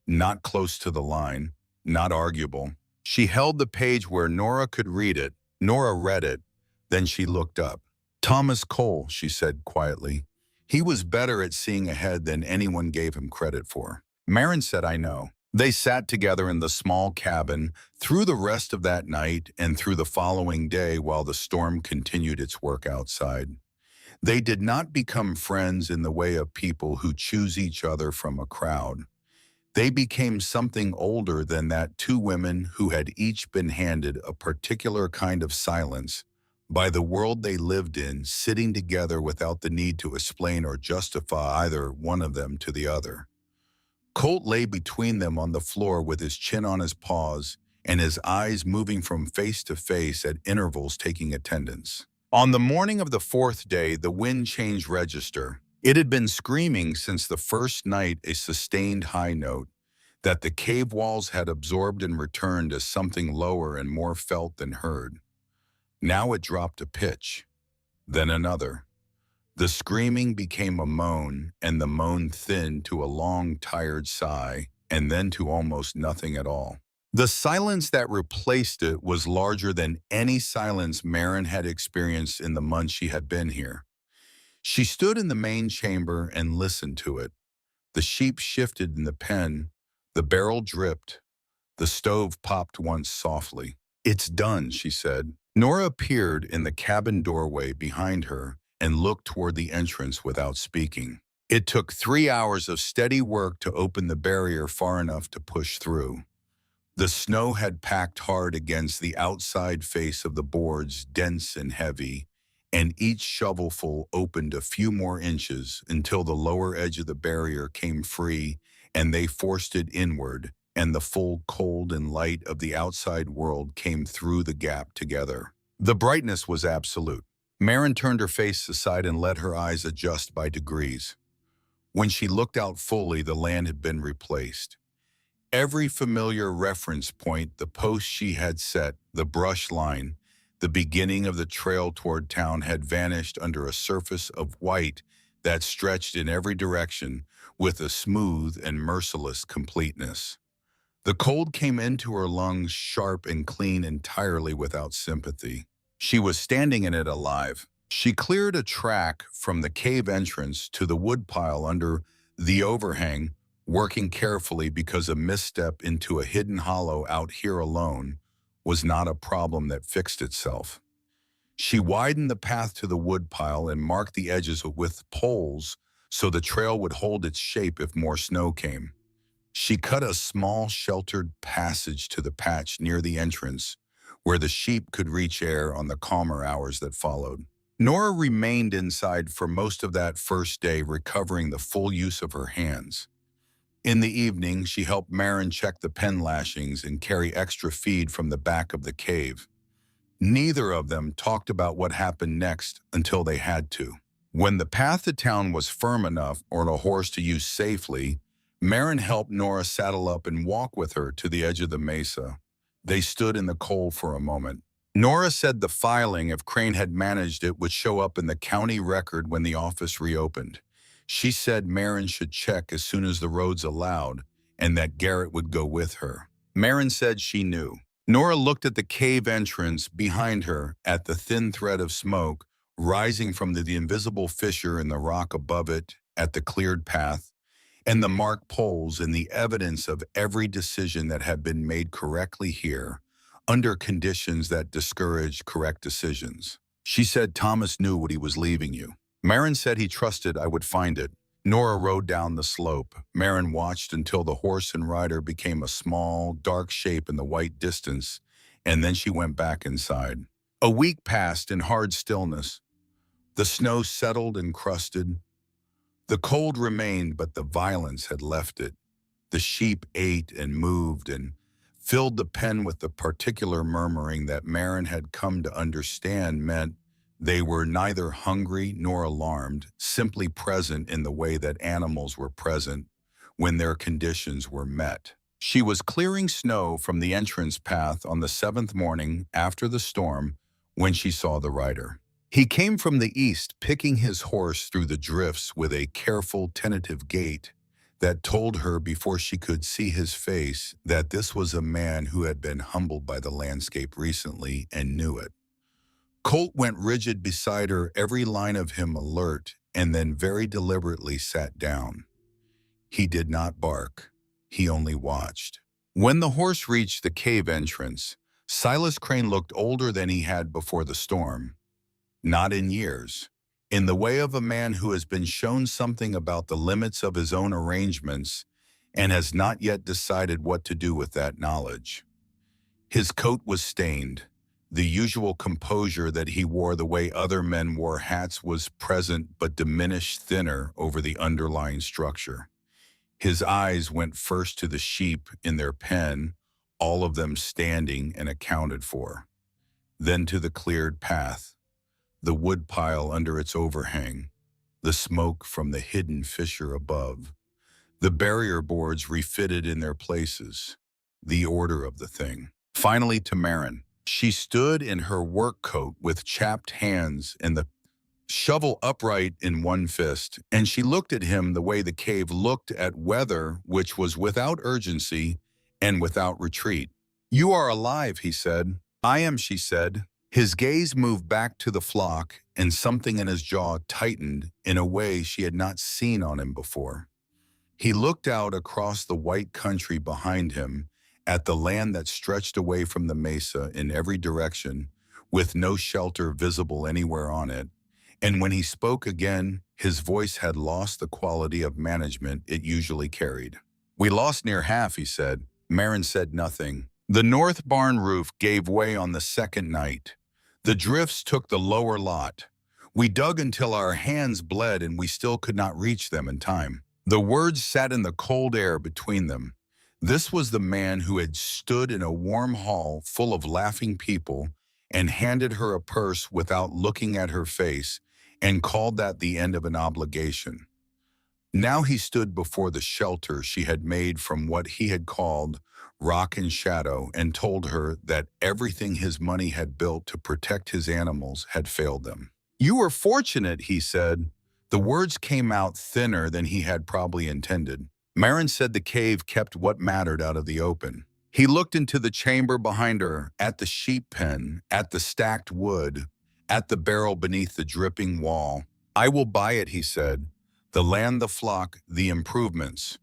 Not close to the line, not arguable. She held the page where Nora could read it. Nora read it. Then she looked up. "Thomas Cole," she said quietly. "He was better at seeing ahead than anyone gave him credit for." Maren said, "I know." They sat together in the small cabin through the rest of that night and through the following day while the storm continued its work outside. They did not become friends in the way of people who choose each other from a crowd. They became something older than that, two women who had each been handed a particular kind of silence by the world they lived in, sitting together without the need to explain or justify either one of them to the other. Colt lay between them on the floor with his chin on his paws and his eyes moving from face to face at intervals, taking attendance. On the morning of the fourth day, the wind changed register. It had been screaming since the first night, a sustained high note that the cave walls had absorbed and returned as something lower and more felt than heard. Now it dropped a pitch, then another. The screaming became a moan, and the moan thinned to a long, tired sigh, and then to almost nothing at all. The silence that replaced it was larger than any silence Maren had experienced in the months she had been here. She stood in the main chamber and listened to it. The sheep shifted in the pen, the barrel dripped, the stove popped once softly. "It's done," she said. Nora appeared in the cabin doorway behind her and looked toward the entrance without speaking. It took 3 hours of steady work to open the barrier far enough to push through. The snow had packed hard against the outside face of the boards, dense and heavy, and each shovelful opened a few more inches until the lower edge of the barrier came free and they forced it inward, and the full cold and light of the outside world came through the gap together. The brightness was absolute. Maren turned her face aside and let her eyes adjust by degrees. When she looked out fully, the land had been replaced. Every familiar reference point, the post she had set, the brush line, the beginning of the trail toward town had vanished under a surface of white that stretched in every direction with a smooth and merciless completeness. The cold came into her lungs, sharp and clean, entirely without sympathy. She was standing in it alive. She cleared a track from the cave entrance to the woodpile under the overhang, working carefully because a misstep into a hidden hollow out here alone was not a problem that fixed itself. She widened the path to the woodpile and marked the edges with poles so the trail would hold its shape if more snow came. She cut a small sheltered passage to the patch near the entrance where the sheep could reach air on the calmer hours that followed. Nora remained inside for most of that first day, recovering the full use of her hands. In the evening, she helped Maren check the pen lashings and carry extra feed from the back of the cave. Neither of them talked about what happened next until they had to. When the path to town was firm enough for a horse to use safely, Maren helped Nora saddle up and walk with her to the edge of the mesa. They stood in the cold for a moment. Nora said the filing, if Crane had managed it, would show up in the county record when the office reopened. She said Maren should check as soon as the roads allowed, and that Garrett would go with her. Maren said she knew. Nora looked at the cave entrance behind her, at the thin thread of smoke rising from the invisible fissure in the rock above it, at the cleared path, and the marked poles and the evidence of every decision that had been made correctly here, under conditions that discouraged correct decisions. She said Thomas knew what he was leaving you. Maren said he trusted I would find it. Nora rode down the slope. Maren watched until the horse and rider became a small, dark shape in the white distance, and then she went back inside. A week passed in hard stillness. The snow settled and crusted. The cold remained, but the violence had left it. The sheep ate and moved and filled the pen with the particular murmuring that Maren had come to understand meant they were neither hungry nor alarmed, simply present in the way that animals were present when their conditions were met. She was clearing snow from the entrance path on the 7th morning after the storm when she saw the rider. He came from the east, picking his horse through the drifts with a careful, tentative gait that told her before she could see his face that this was a man who had been humbled by the landscape recently and knew it. Colt went rigid beside her, every line of him alert, and then very deliberately sat down. He did not bark. He only watched. When the horse reached the cave entrance, Silas Crane looked older than he had before the storm. Not in years. In the way of a man who has been shown something about the limits of his own arrangements and has not yet decided what to do with that knowledge. His coat was stained. The usual composure that he wore the way other men wore hats was present but diminished, thinner over the underlying structure. His eyes went first to the sheep in their pen, all of them standing and accounted for, then to the cleared path. the woodpile under its overhang, the smoke from the hidden fissure above, the barrier boards refitted in their places, the order of the thing. Finally to Maren. She stood in her work coat with chapped hands and the shovel upright in one fist, and she looked at him the way the cave looked at weather, which was without urgency and without retreat. "You are alive," he said. "I am," she said. His gaze moved back to the flock, and something in his jaw tightened in a way she had not seen on him before. He looked out across the white country behind him at the land that stretched away from the mesa in every direction, with no shelter visible anywhere on it. And when he spoke again, his voice had lost the quality of management it usually carried. "We lost near half," he said. Maren said nothing. The north barn roof gave way on the second night. The drifts took the lower lot. We dug until our hands bled and we still could not reach them in time. The words sat in the cold air between them. This was the man who had stood in a warm hall full of laughing people and handed her a purse without looking at her face and called that the end of an obligation. Now he stood before the shelter she had made from what he had called rock and shadow and told her that everything his money had built to protect his animals had failed them. "You were fortunate," he said. The words came out thinner than he had probably intended. Maren said the cave kept what mattered out of the open. He looked into the chamber behind her, at the sheep pen, at the stacked wood, at the barrel beneath the dripping wall. "I will buy it," he said. "The land, the flock, the improvements.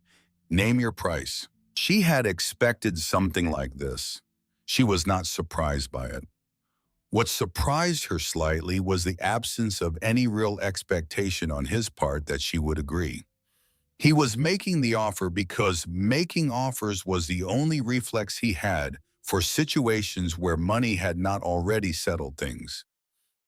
Name your price." She had expected something like this. She was not surprised by it. What surprised her slightly was the absence of any real expectation on his part that she would agree. He was making the offer because making offers was the only reflex he had for situations where money had not already settled things.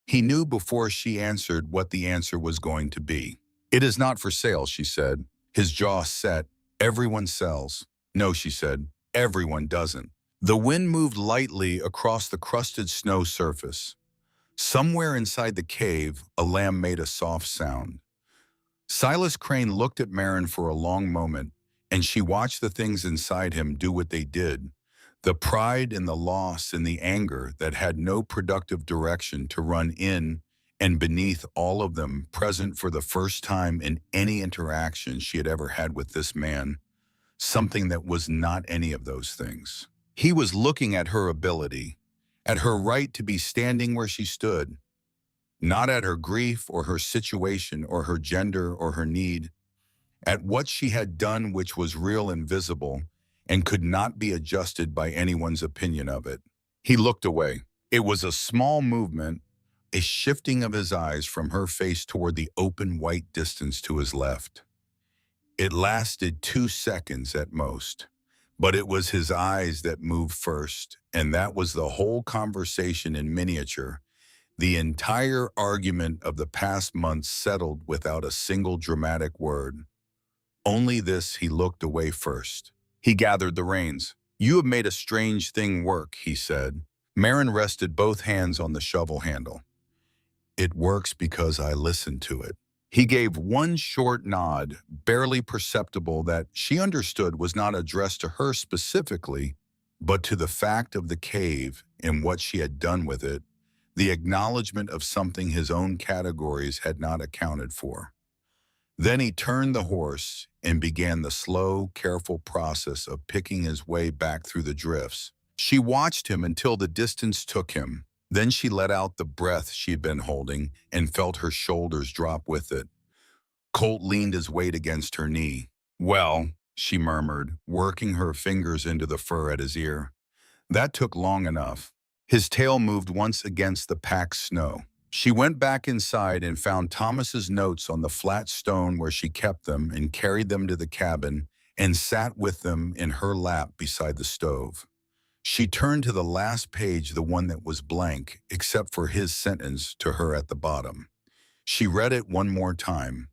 He knew before she answered what the answer was going to be. "It is not for sale," she said. His jaw set. "Everyone sells." "No," she said. "Everyone doesn't." The wind moved lightly across the crusted snow surface. Somewhere inside the cave, a lamb made a soft sound. Silas Crane looked at Maren for a long moment, and she watched the things inside him do what they did. The pride and the loss and the anger that had no productive direction to run in and beneath all of them, present for the first time in any interaction she had ever had with this man, something that was not any of those things. He was looking at her ability, at her right to be standing where she stood, not at her grief or her situation or her gender or her need, at what she had done which was real and visible and could not be adjusted by anyone's opinion of it. He looked away. It was a small movement, a shifting of his eyes from her face toward the open white distance to his left. It lasted 2 seconds at most. But it was his eyes that moved first, and that was the whole conversation in miniature. The entire argument of the past months settled without a single dramatic word. Only this: he looked away first. He gathered the reins. "You have made a strange thing work," he said. Maren rested both hands on the shovel handle. "It works because I listened to it." He gave one short nod, barely perceptible, that she understood was not addressed to her specifically, but to the fact of the cave and what she had done with it, the acknowledgement of something his own categories had not accounted for. Then he turned the horse and began the slow, careful process of picking his way back through the drifts. She watched him until the distance took him. Then she let out the breath she had been holding and felt her shoulders drop with it. Colt leaned his weight against her knee. "Well," she murmured, working her fingers into the fur at his ear. That took long enough. His tail moved once against the packed snow. She went back inside and found Thomas's notes on the flat stone where she kept them and carried them to the cabin and sat with them in her lap beside the stove. She turned to the last page, the one that was blank, except for his sentence to her at the bottom. She read it one more time.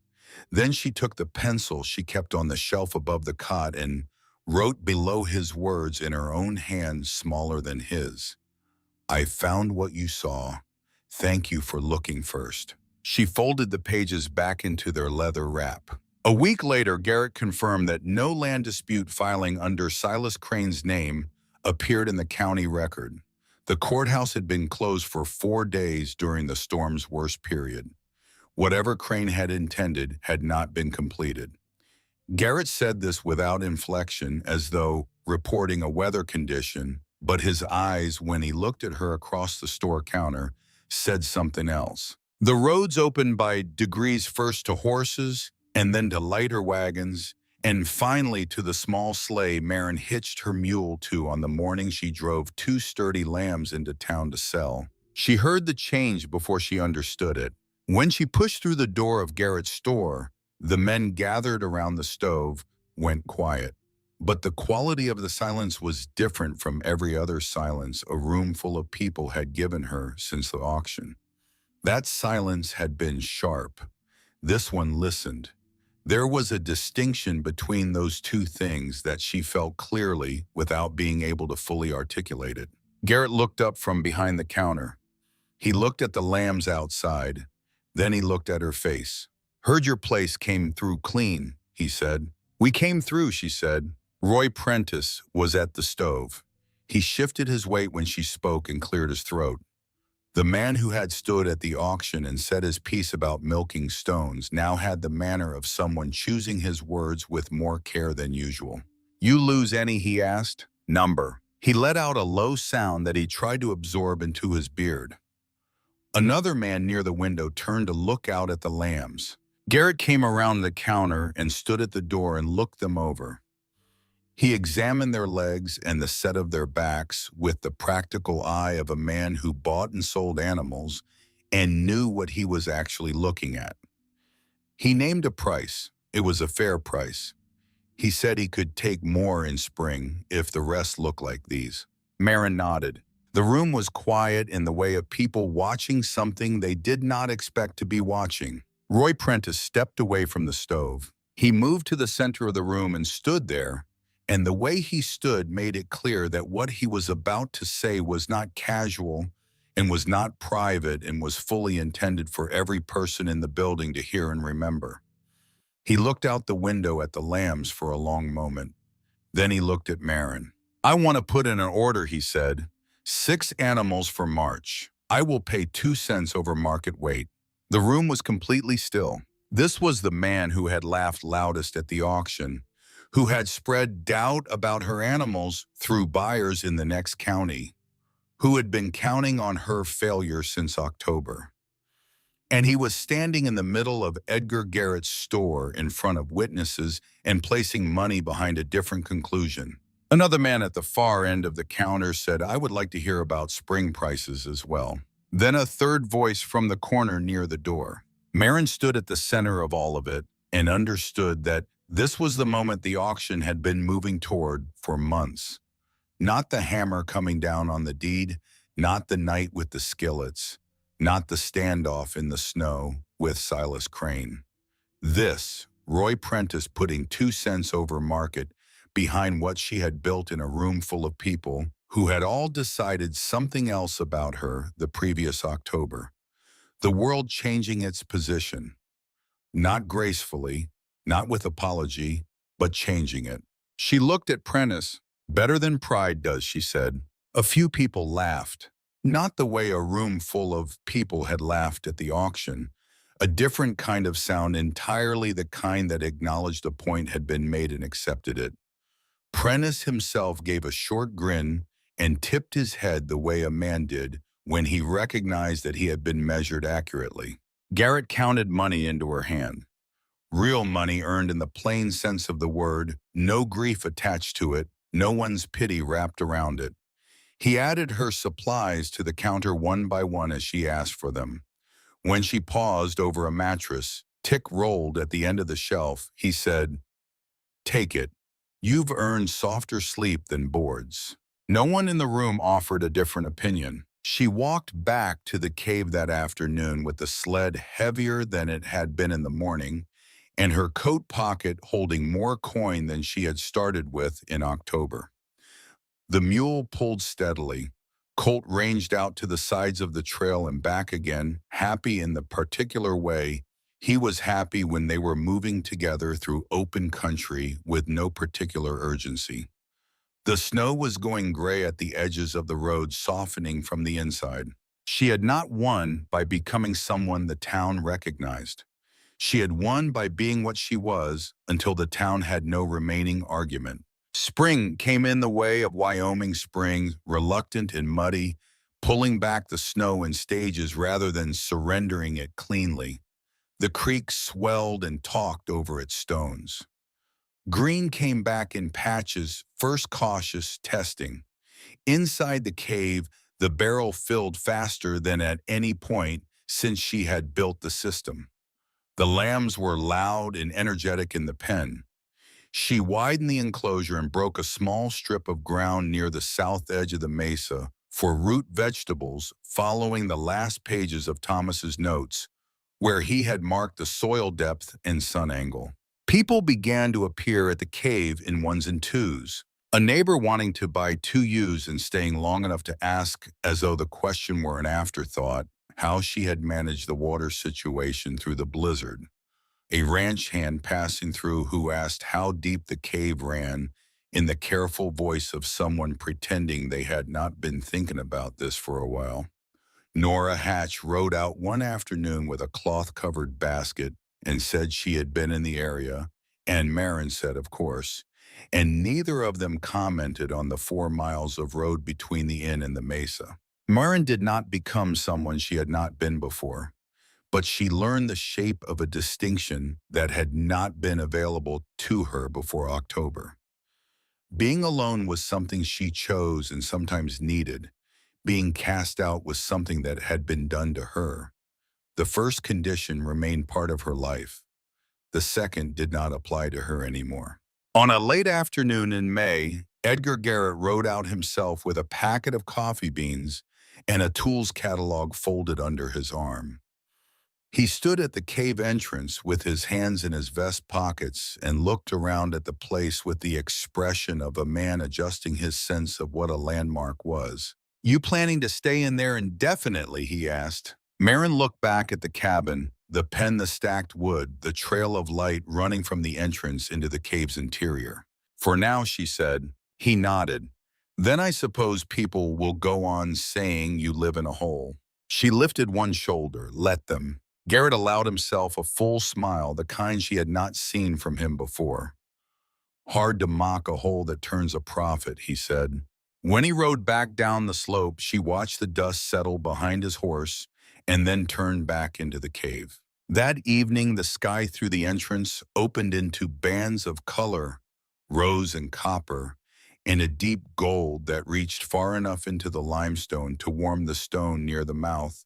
Then she took the pencil she kept on the shelf above the cot and wrote below his words in her own hand smaller than his. "I found what you saw. Thank you for looking first. She folded the pages back into their leather wrap. A week later, Garrett confirmed that no land dispute filing under Silas Crane's name appeared in the county record. The courthouse had been closed for 4 days during the storm's worst period. Whatever Crane had intended had not been completed. Garrett said this without inflection, as though reporting a weather condition, but his eyes, when he looked at her across the store counter, said something else. The roads opened by degrees first to horses, and then to lighter wagons, and finally to the small sleigh Maren hitched her mule to on the morning she drove 2 sturdy lambs into town to sell. She heard the change before she understood it. When she pushed through the door of Garrett's store, the men gathered around the stove went quiet. But the quality of the silence was different from every other silence a room full of people had given her since the auction. That silence had been sharp. This one listened. There was a distinction between those two things that she felt clearly without being able to fully articulate it. Garrett looked up from behind the counter. He looked at the lambs outside. Then he looked at her face. "Heard your place came through clean," he said. "We came through," she said. Roy Prentice was at the stove. He shifted his weight when she spoke and cleared his throat. The man who had stood at the auction and said his piece about milking stones now had the manner of someone choosing his words with more care than usual. "You lose any?" he asked. "Number." He let out a low sound that he tried to absorb into his beard. Another man near the window turned to look out at the lambs. Garrett came around the counter and stood at the door and looked them over. He examined their legs and the set of their backs with the practical eye of a man who bought and sold animals and knew what he was actually looking at. He named a price. It was a fair price. He said he could take more in spring if the rest looked like these. Maren nodded. The room was quiet in the way of people watching something they did not expect to be watching. Roy Prentice stepped away from the stove. He moved to the center of the room and stood there, and the way he stood made it clear that what he was about to say was not casual and was not private and was fully intended for every person in the building to hear and remember. He looked out the window at the lambs for a long moment. Then he looked at Maren. "I want to put in an order," he said. 6 animals for March. I will pay 2 cents over market weight." The room was completely still. This was the man who had laughed loudest at the auction, who had spread doubt about her animals through buyers in the next county, who had been counting on her failure since October. And he was standing in the middle of Edgar Garrett's store in front of witnesses and placing money behind a different conclusion. Another man at the far end of the counter said, "I would like to hear about spring prices as well." Then a third voice from the corner near the door. Maren stood at the center of all of it and understood that this was the moment the auction had been moving toward for months. Not the hammer coming down on the deed, not the night with the skillets, not the standoff in the snow with Silas Crane. This, Roy Prentice putting 2 cents over market behind what she had built in a room full of people who had all decided something else about her the previous October. The world changing its position, not gracefully, not with apology, but changing it. She looked at Prentice. "Better than pride does," she said. A few people laughed. Not the way a room full of people had laughed at the auction. A different kind of sound, entirely the kind that acknowledged a point had been made and accepted it. Prentice himself gave a short grin and tipped his head the way a man did when he recognized that he had been measured accurately. Garrett counted money into her hand. Real money earned in the plain sense of the word, no grief attached to it, no one's pity wrapped around it. He added her supplies to the counter one by one as she asked for them. When she paused over a mattress, tick rolled at the end of the shelf, he said, "Take it. You've earned softer sleep than boards." No one in the room offered a different opinion. She walked back to the cave that afternoon with the sled heavier than it had been in the morning, and her coat pocket holding more coin than she had started with in October. The mule pulled steadily. Colt ranged out to the sides of the trail and back again, happy in the particular way he was happy when they were moving together through open country with no particular urgency. The snow was going gray at the edges of the road, softening from the inside. She had not won by becoming someone the town recognized. She had won by being what she was until the town had no remaining argument. Spring came in the way of Wyoming spring, reluctant and muddy, pulling back the snow in stages rather than surrendering it cleanly. The creek swelled and talked over its stones. Green came back in patches, first cautious, testing. Inside the cave, the barrel filled faster than at any point since she had built the system. The lambs were loud and energetic in the pen. She widened the enclosure and broke a small strip of ground near the south edge of the mesa for root vegetables, following the last pages of Thomas's notes, where he had marked the soil depth and sun angle. People began to appear at the cave in ones and twos. A neighbor wanting to buy 2 ewes and staying long enough to ask, as though the question were an afterthought, how she had managed the water situation through the blizzard. A ranch hand passing through who asked how deep the cave ran in the careful voice of someone pretending they had not been thinking about this for a while. Nora Hatch rode out one afternoon with a cloth-covered basket and said she had been in the area, and Maren said, of course, and neither of them commented on the 4 miles of road between the inn and the mesa. Maren did not become someone she had not been before, but she learned the shape of a distinction that had not been available to her before October. Being alone was something she chose and sometimes needed. Being cast out was something that had been done to her. The first condition remained part of her life. The second did not apply to her anymore. On a late afternoon in May, Edgar Garrett rode out himself with a packet of coffee beans and a tools catalog folded under his arm. He stood at the cave entrance with his hands in his vest pockets and looked around at the place with the expression of a man adjusting his sense of what a landmark was. "You planning to stay in there indefinitely?" he asked. Maren looked back at the cabin, the pen, the stacked wood, the trail of light running from the entrance into the cave's interior. "For now," she said. He nodded. "Then I suppose people will go on saying you live in a hole." She lifted one shoulder. "Let them." Garrett allowed himself a full smile, the kind she had not seen from him before. "Hard to mock a hole that turns a profit," he said. When he rode back down the slope, she watched the dust settle behind his horse and then turned back into the cave. That evening, the sky through the entrance opened into bands of color, rose and copper, and a deep gold that reached far enough into the limestone to warm the stone near the mouth,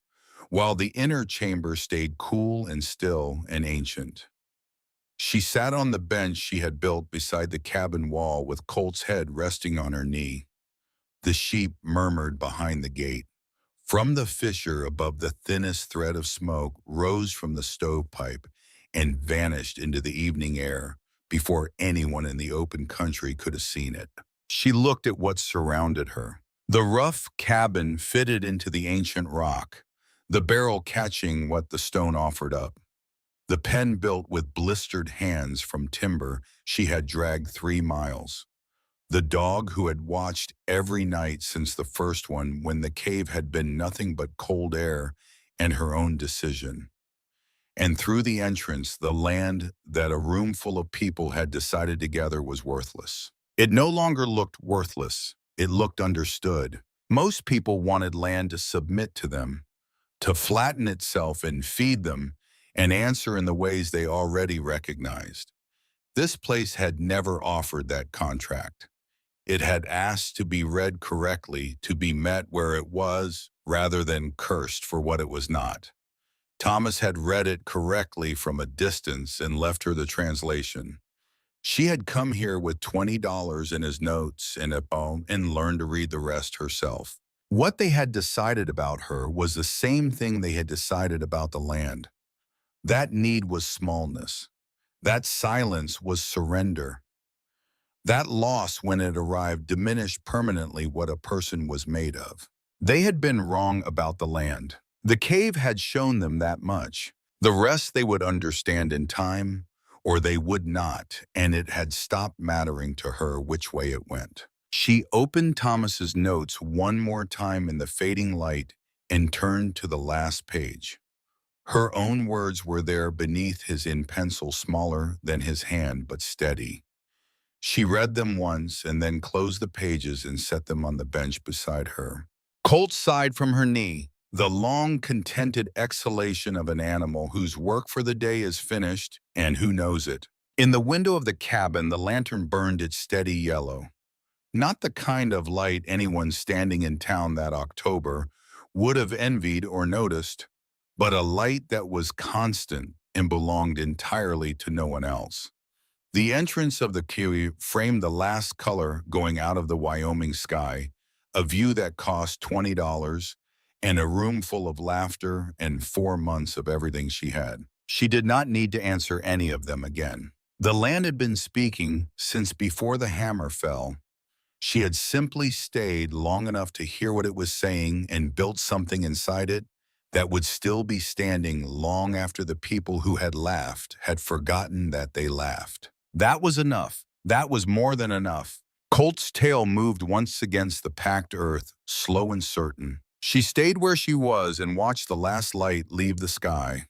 while the inner chamber stayed cool and still and ancient. She sat on the bench she had built beside the cabin wall with Colt's head resting on her knee. The sheep murmured behind the gate. From the fissure above, the thinnest thread of smoke rose from the stovepipe and vanished into the evening air before anyone in the open country could have seen it. She looked at what surrounded her. The rough cabin fitted into the ancient rock, the barrel catching what the stone offered up. The pen built with blistered hands from timber she had dragged 3 miles. The dog who had watched every night since the first one, when the cave had been nothing but cold air and her own decision. And through the entrance, the land that a room full of people had decided together was worthless. It no longer looked worthless. It looked understood. Most people wanted land to submit to them, to flatten itself and feed them and answer in the ways they already recognized. This place had never offered that contract. It had asked to be read correctly, to be met where it was, rather than cursed for what it was not. Thomas had read it correctly from a distance and left her the translation. She had come here with $20 in his notes and a poem and learned to read the rest herself. What they had decided about her was the same thing they had decided about the land. That need was smallness. That silence was surrender. That loss, when it arrived, diminished permanently what a person was made of. They had been wrong about the land. The cave had shown them that much. The rest they would understand in time, or they would not, and it had stopped mattering to her which way it went. She opened Thomas's notes one more time in the fading light and turned to the last page. Her own words were there beneath his in pencil, smaller than his hand but steady. She read them once and then closed the pages and set them on the bench beside her. Colt sighed from her knee, the long, contented exhalation of an animal whose work for the day is finished and who knows it. In the window of the cabin, the lantern burned its steady yellow. Not the kind of light anyone standing in town that October would have envied or noticed, but a light that was constant and belonged entirely to no one else. The entrance of the kiwi framed the last color going out of the Wyoming sky, a view that cost $20, and a room full of laughter and 4 months of everything she had. She did not need to answer any of them again. The land had been speaking since before the hammer fell. She had simply stayed long enough to hear what it was saying and built something inside it that would still be standing long after the people who had laughed had forgotten that they laughed. That was enough. That was more than enough. Colt's tail moved once against the packed earth, slow and certain. She stayed where she was and watched the last light leave the sky.